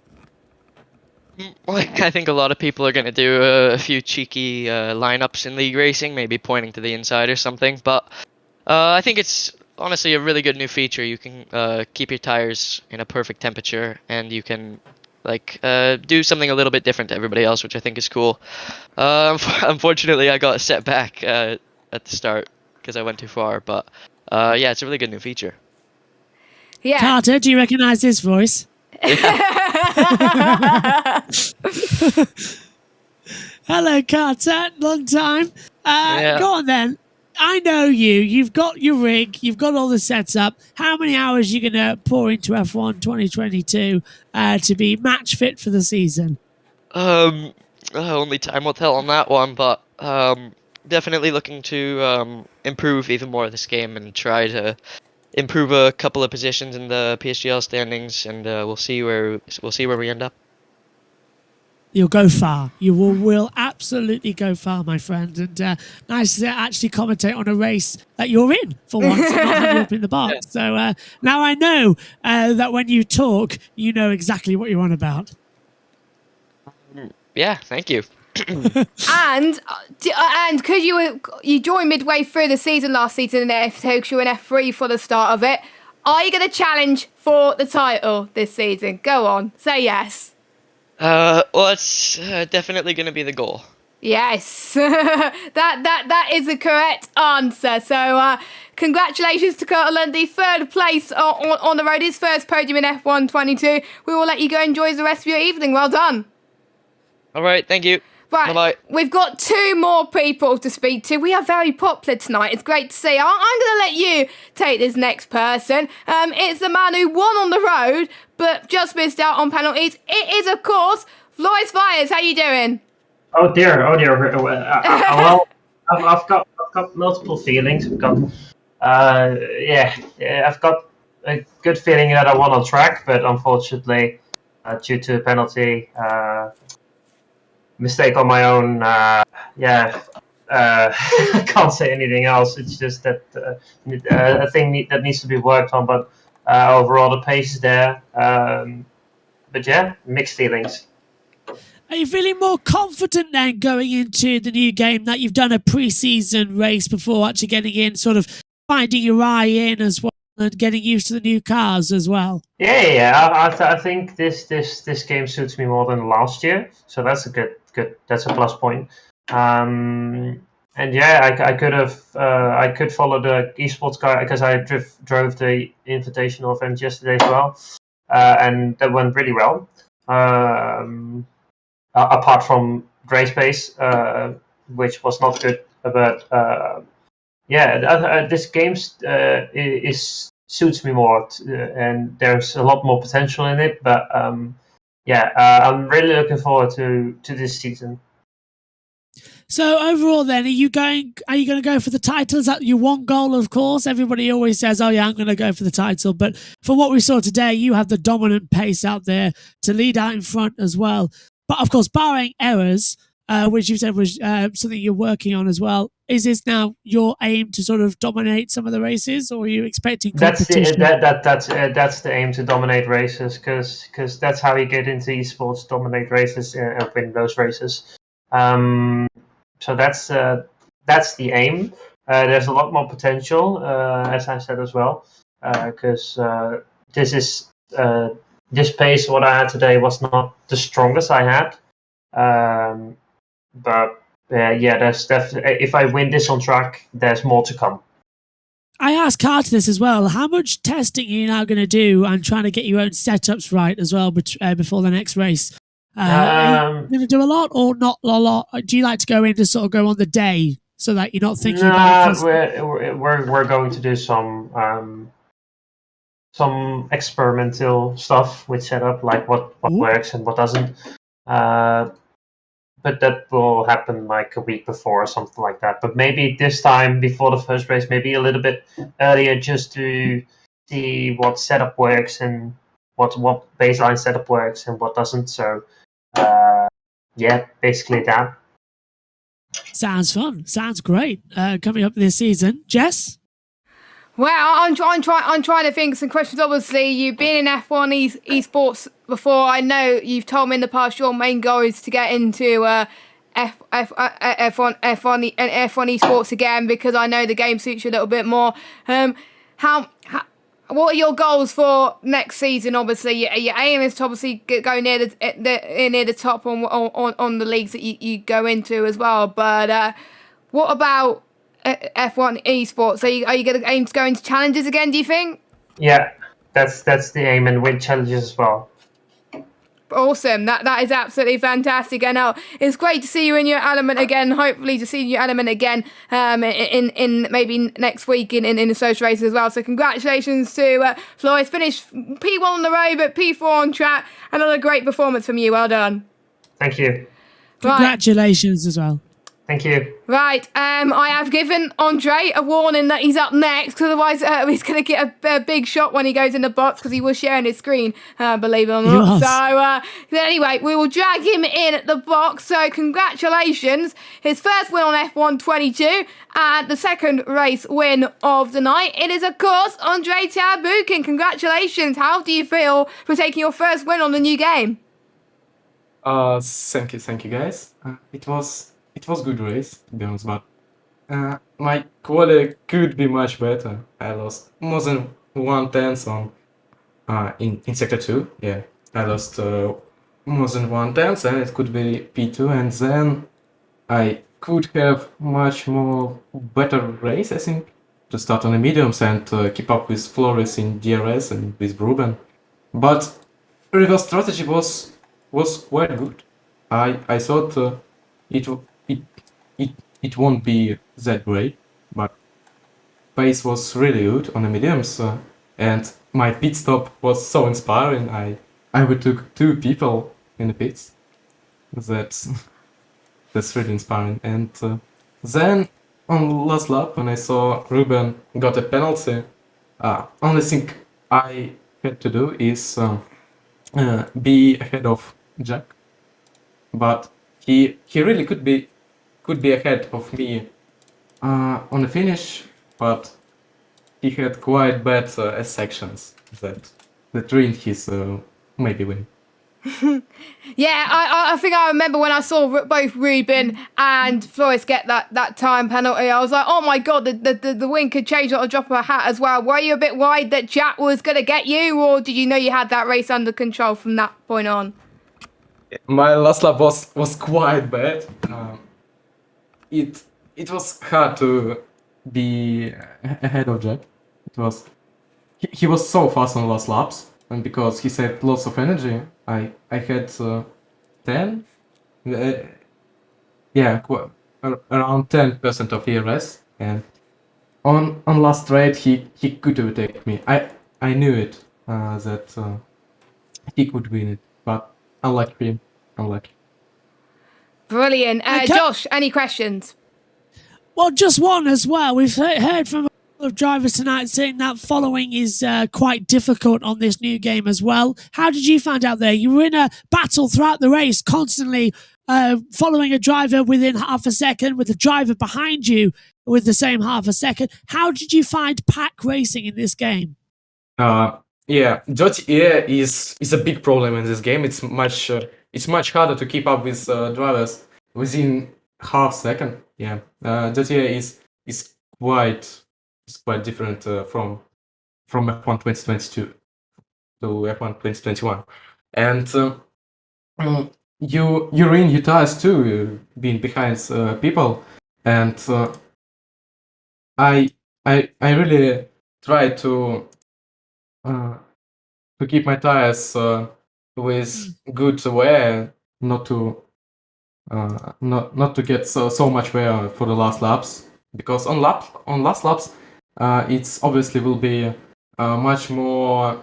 Well, I think a lot of people are going to do a few cheeky lineups in league racing, maybe pointing to the inside or something. But I think it's honestly a really good new feature. You can keep your tires in a perfect temperature, and you can do something a little bit different to everybody else, which I think is cool. Unfortunately, I got set back at the start because I went too far. But yeah, it's a really good new feature. Yeah. Carter, do you recognise this voice? Hello, Carter. Long time. Yeah. Go on then. I know you. You've got your rig. You've got all the setup. How many hours are you going to pour into F1 2022 to be match fit for the season? Only time will tell on that one, but definitely looking to improve even more this game and try to improve a couple of positions in the PSGL standings, and we'll see where we end up. You'll go far. You will absolutely go far, my friend. And nice to actually commentate on a race that you're in for once and not have you up in the box. So now I know that when you talk, you know exactly what you're on about. Yeah, thank you. And because you joined midway through the season last season in F2, you were in F3 for the start of it. Are you going to challenge for the title this season? Go on, say yes. Well, it's definitely going to be the goal. Yes, that is the correct answer. So congratulations to Kurt Lundy, third place on the road, his first podium in F1 22. We will let you go enjoy the rest of your evening. Well done. All right, thank you. Right, bye-bye. We've got two more people to speak to. We are very popular tonight. It's great to see. I'm going to let you take this next person. It's the man who won on the road, but just missed out on penalties. It is, of course, Floris Vyers. How you doing? Oh dear. Well, I've got multiple feelings. I've got I've got a good feeling that I won on track, but unfortunately, due to a penalty. Mistake on my own. I can't say anything else. It's just that a thing that needs to be worked on. But overall, the pace is there. But yeah, mixed feelings. Are you feeling more confident then going into the new game that you've done a pre-season race before actually getting in, sort of finding your eye in as well and getting used to the new cars as well? Yeah. I think this game suits me more than last year, so that's a good. That's a plus point. And yeah, I could follow the esports guy because I drove the invitational event yesterday as well, and that went really well. Apart from race pace, which was not good, but this game suits me more, and there's a lot more potential in it. But I'm really looking forward to this season. So overall, then, are you going to go for the title? Is that your one goal? Of course, everybody always says, "Oh yeah, I'm going to go for the title." But for what we saw today, you have the dominant pace out there to lead out in front as well. But of course, barring errors, which you said was something you're working on as well, is this now your aim to sort of dominate some of the races, or are you expecting competition? That's the aim, to dominate races, because that's how you get into esports, dominate races and win those races. So that's the aim. There's a lot more potential, as I said as well, because this pace what I had today was not the strongest I had. But there's definitely, if I win this on track, there's more to come. I asked Carter this as well. How much testing are you now going to do and trying to get your own setups right as well before the next race? Are you going to do a lot or not a lot? Do you like to go in to sort of go on the day so that you're not thinking about it No, constantly? we're going to do some experimental stuff with setup, like what Ooh. works and what doesn't. But that will happen like a week before or something like that. But maybe this time before the first race, maybe a little bit earlier, just to see what setup works and what baseline setup works and what doesn't. So yeah, basically that. Sounds fun. Sounds great. Coming up this season. Jess? Well, I'm trying to think of some questions. Obviously, you've been in F1 esports before. I know you've told me in the past your main goal is to get into F1 esports again, because I know the game suits you a little bit more. What are your goals for next season? Obviously, your aim is to obviously go near the top on the leagues that you go into as well. But what about F1 esports? Are you going to aim to go into challenges again, do you think? Yeah, that's the aim, and win challenges as well. Awesome. That is absolutely fantastic. And it's great to see you in your element again. Hopefully to see your element again in maybe next week in the social races as well. So congratulations to Flores. Finished P1 on the road, but P4 on track. Another great performance from you. Well done. Thank you. Congratulations as well. Thank you. Right, I have given Andre a warning that he's up next, because otherwise he's going to get a big shot when he goes in the box, because he was sharing his screen, believe it or not. So anyway, we will drag him in at the box. So congratulations, his first win on F1 22 and the second race win of the night. It is, of course, Andre Tabukin. Congratulations. How do you feel for taking your first win on the new game? Thank you guys. It was good race, to be honest, but my quality could be much better. I lost more than 1/10 on in sector 2. Yeah, I lost more than 1/10, and it could be P2, and then I could have much more better race, I think, to start on the mediums and keep up with Flores in DRS and with Ruben. But reverse strategy was quite good. I thought it won't be that great, but pace was really good on the mediums, and my pit stop was so inspiring. I overtook 2 people in the pits. That's really inspiring. And then on last lap, when I saw Ruben got a penalty, only thing I had to do is be ahead of Jack, but he really could be ahead of me on the finish, but he had quite bad sections that ruined his maybe win. Yeah, I think I remember when I saw both Ruben and Flores get that time penalty. I was like, oh my god, the win could change on a drop of a hat as well. Were you a bit worried that Jack was going to get you, or did you know you had that race under control from that point on? My last lap was quite bad. It was hard to be ahead of Jack. He was so fast on last laps, and because he saved lots of energy, I had 10, around 10% of ERS, and on last straight he could overtake me. I knew it that he could win it, but unlucky. Brilliant. Josh, any questions? Well, just one as well. We've heard from a lot of drivers tonight saying that following is quite difficult on this new game as well. How did you find out there? You were in a battle throughout the race, constantly following a driver within half a second, with a driver behind you with the same half a second. How did you find pack racing in this game? Yeah, dirty air is a big problem in this game. It's much harder to keep up with drivers within half second. Yeah, dirty air is quite different from F1 2022 to F1 2021, and you ruin your tires too, being behind people, and I I really try to keep my tires with good wear, not to not to get so much wear for the last laps, because on last laps it's obviously will be much more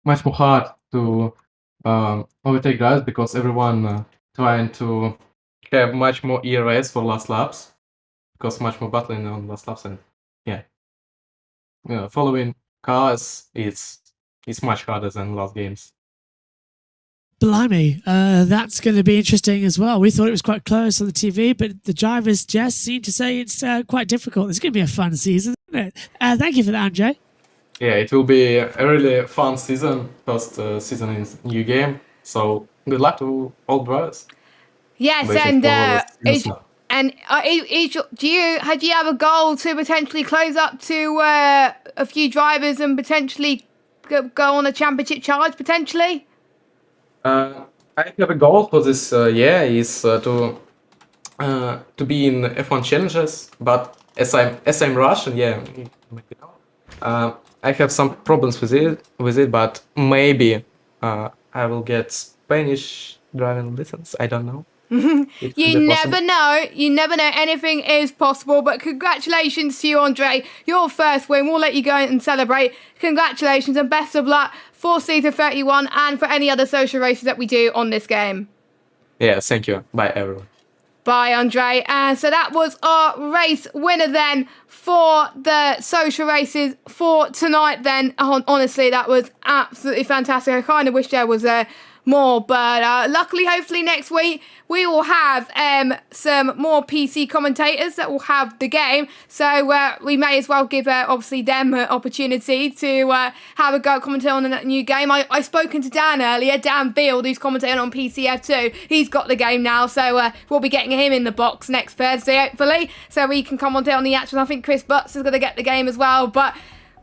hard to overtake drivers, because everyone trying to have much more ERS for last laps, because much more battling on last laps, and following cars is much harder than last games. Blimey, that's going to be interesting as well. We thought it was quite close on the TV, but the drivers just seem to say it's quite difficult. It's going to be a fun season, isn't it? Thank you for that, Andre. Yeah, it will be a really fun season, first season in new game. So good luck to all drivers. Yes, Waiting and for the season. do you have a goal to potentially close up to a few drivers and potentially go on a championship charge potentially? I have a goal for this year is to be in F1 challenges, but as I'm Russian, I have some problems with it, but maybe I will get Spanish driving license. I don't know. You never know. You never know. Anything is possible. But congratulations to you, Andre. Your first win. We'll let you go and celebrate. Congratulations and best of luck for Season 31 and for any other social races that we do on this game. Yeah, thank you. Bye, everyone. Bye, Andre. So that was our race winner then for the social races for tonight then. Honestly, that was absolutely fantastic. I kind of wish there was more, but luckily, hopefully next week we will have some more PC commentators that will have the game, so we may as well give obviously them an opportunity to have a go at commentating on the new game. I spoken to Dan earlier, Dan Field, who's commentating on PCF2. He's got the game now, so we'll be getting him in the box next Thursday hopefully, so he can commentate on the action. I think Chris Butts is going to get the game as well, but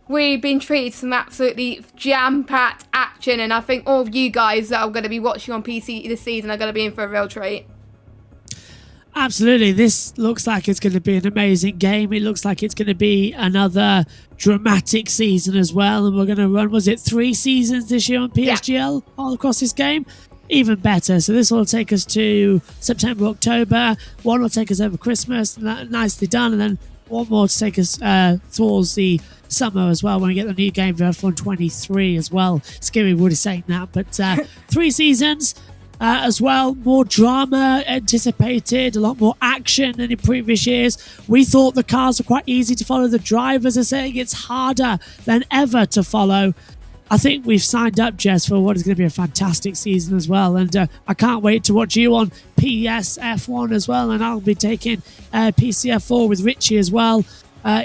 we've been treated to some absolutely jam-packed action, and I think all of you guys that are going to be watching on PC this season are going to be in for a real treat. Absolutely. This looks like it's going to be an amazing game. It looks like it's going to be another dramatic season as well, and we're going to run, was it 3 seasons this year on PSGL all across this game? Even better. So this will take us to September, October. One will take us over Christmas, nicely done, and then one more to take us towards the summer as well when we get the new game for F1 23 as well. Scary Woody saying that, but 3 seasons as well, more drama anticipated, a lot more action than in previous years. We thought the cars were quite easy to follow. The drivers are saying it's harder than ever to follow. I think we've signed up, Jess, for what is going to be a fantastic season as well, and I can't wait to watch you on PSF1 as well, and I'll be taking PCF4 with Richie as well.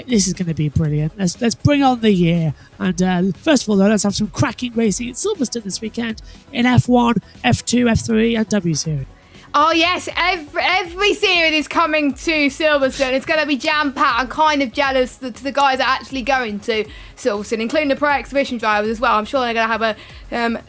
This is going to be brilliant. Let's bring on the year. And first of all, though, let's have some cracking racing at Silverstone this weekend in F1, F2, F3 and W Series. Oh yes, every series is coming to Silverstone. It's going to be jam-packed. I'm kind of jealous to the guys that are actually going to Silverstone, including the Pro Exhibition drivers as well. I'm sure they're going to have a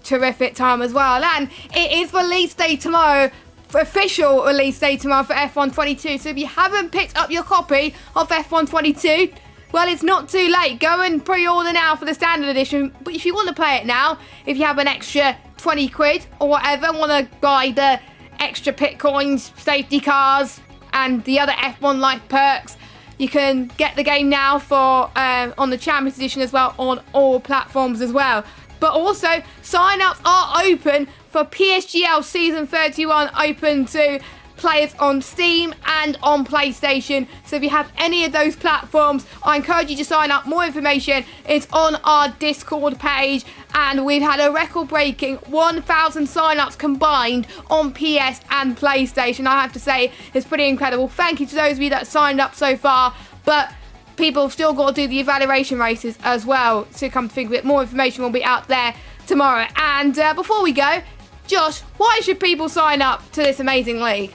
terrific time as well. And it is release day tomorrow, official release day tomorrow for F1 22. So if you haven't picked up your copy of F1 22, well, it's not too late. Go and pre-order now for the standard edition. But if you want to play it now, if you have an extra 20 quid or whatever, want to buy the extra pit coins, safety cars, and the other F1 Life perks, you can get the game now for on the Champions Edition as well on all platforms as well. But also, sign-ups are open for PSGL Season 31, open to players on Steam and on PlayStation. So if you have any of those platforms, I encourage you to sign up. More information is on our Discord page, and we've had a record-breaking 1,000 sign-ups combined on PS and PlayStation. I have to say, it's pretty incredible. Thank you to those of you that signed up so far, but people have still got to do the evaluation races as well. To come to think of it, more information will be out there tomorrow. And before we go, Josh, why should people sign up to this amazing league?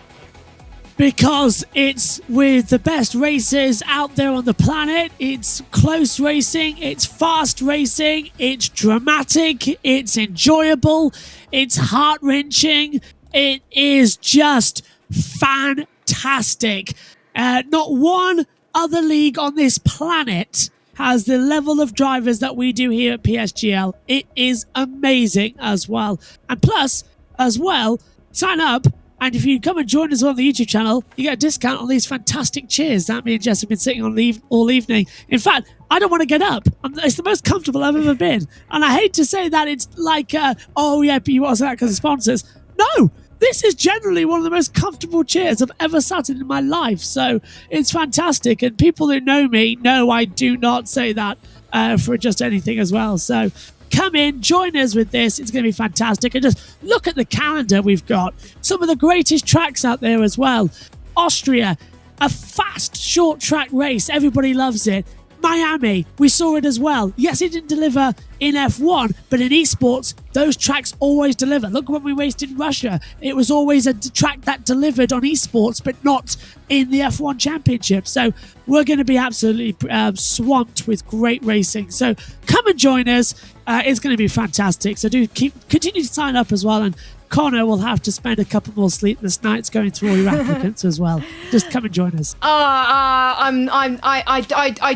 Because it's with the best racers out there on the planet. It's close racing, it's fast racing, it's dramatic, it's enjoyable, it's heart-wrenching. It is just fantastic. Not one other league on this planet has the level of drivers that we do here at PSGL. It is amazing as well. And plus, as well, sign up. And if you come and join us on the YouTube channel, you get a discount on these fantastic chairs that me and Jess have been sitting on all evening. In fact, I don't want to get up. It's the most comfortable I've ever been. And I hate to say that it's like, oh yeah, but you want to say that because of sponsors. No, this is generally one of the most comfortable chairs I've ever sat in my life. So it's fantastic. And people who know me know I do not say that for just anything as well. So come in, join us with this. It's going to be fantastic. And just look at the calendar we've got. Some of the greatest tracks out there as well. Austria, a fast, short track race. Everybody loves it. Miami, we saw it as well. Yes, it didn't deliver in F1, but in esports, those tracks always deliver. Look when we raced in Russia. It was always a track that delivered on esports, but not in the F1 Championship. So we're going to be absolutely swamped with great racing. So come and join us. It's going to be fantastic. So continue to sign up as well. And Connor will have to spend a couple more sleepless nights going through all your applicants as well. Just come and join us. I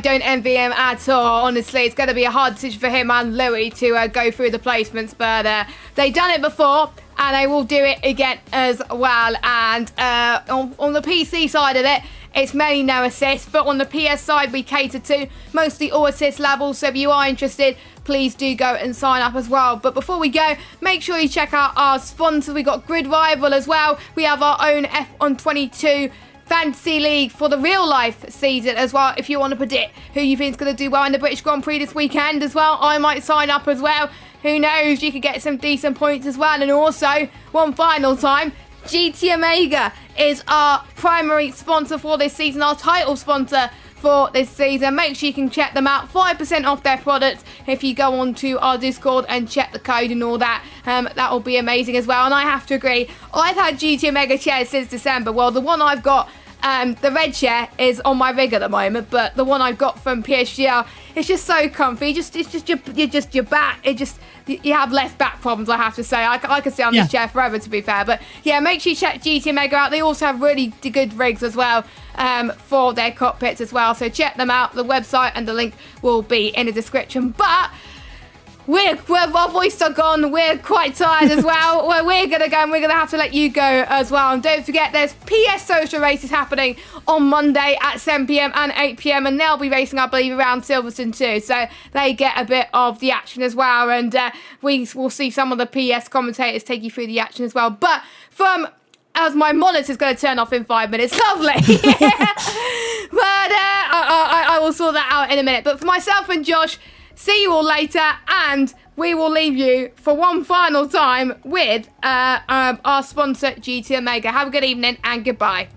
don't envy him at all. Honestly, it's going to be a hard decision for him and Louis to go through the placements, but they've done it before and they will do it again as well. And on the PC side of it, it's mainly no assists, but on the PS side, we cater to mostly all assist levels. So if you are interested, please do go and sign up as well. But before we go, make sure you check out our sponsors. We got Grid Rival as well. We have our own F1 22 Fantasy League for the real life season as well. If you want to predict who you think is going to do well in the British Grand Prix this weekend as well, I might sign up as well. Who knows? You could get some decent points as well. And also, one final time, GT Omega is our primary sponsor for this season, our title sponsor for this season. Make sure you can check them out. 5% off their products if you go on to our Discord and check the code and all that. That will be amazing as well. And I have to agree, I've had GT Omega chairs since December. Well, the one I've got, the red chair is on my rig at the moment, but the one I've got from PSGL, it's just so comfy. It's just your back. You have less back problems, I have to say. I could sit on this chair forever, to be fair. But yeah, make sure you check GT Omega out. They also have really good rigs as well for their cockpits as well. So check them out. The website and the link will be in the description. But our voices are gone. We're quite tired as well. We're going to go and we're going to have to let you go as well. And don't forget, there's PS social races happening on Monday at 7 p.m. and 8 p.m. And they'll be racing, I believe, around Silverstone too. So they get a bit of the action as well. And we will see some of the PS commentators take you through the action as well. But as my monitor's going to turn off in 5 minutes. Lovely. But I will sort that out in a minute. But for myself and Josh, see you all later, and we will leave you for one final time with our sponsor, GT Omega. Have a good evening, and goodbye.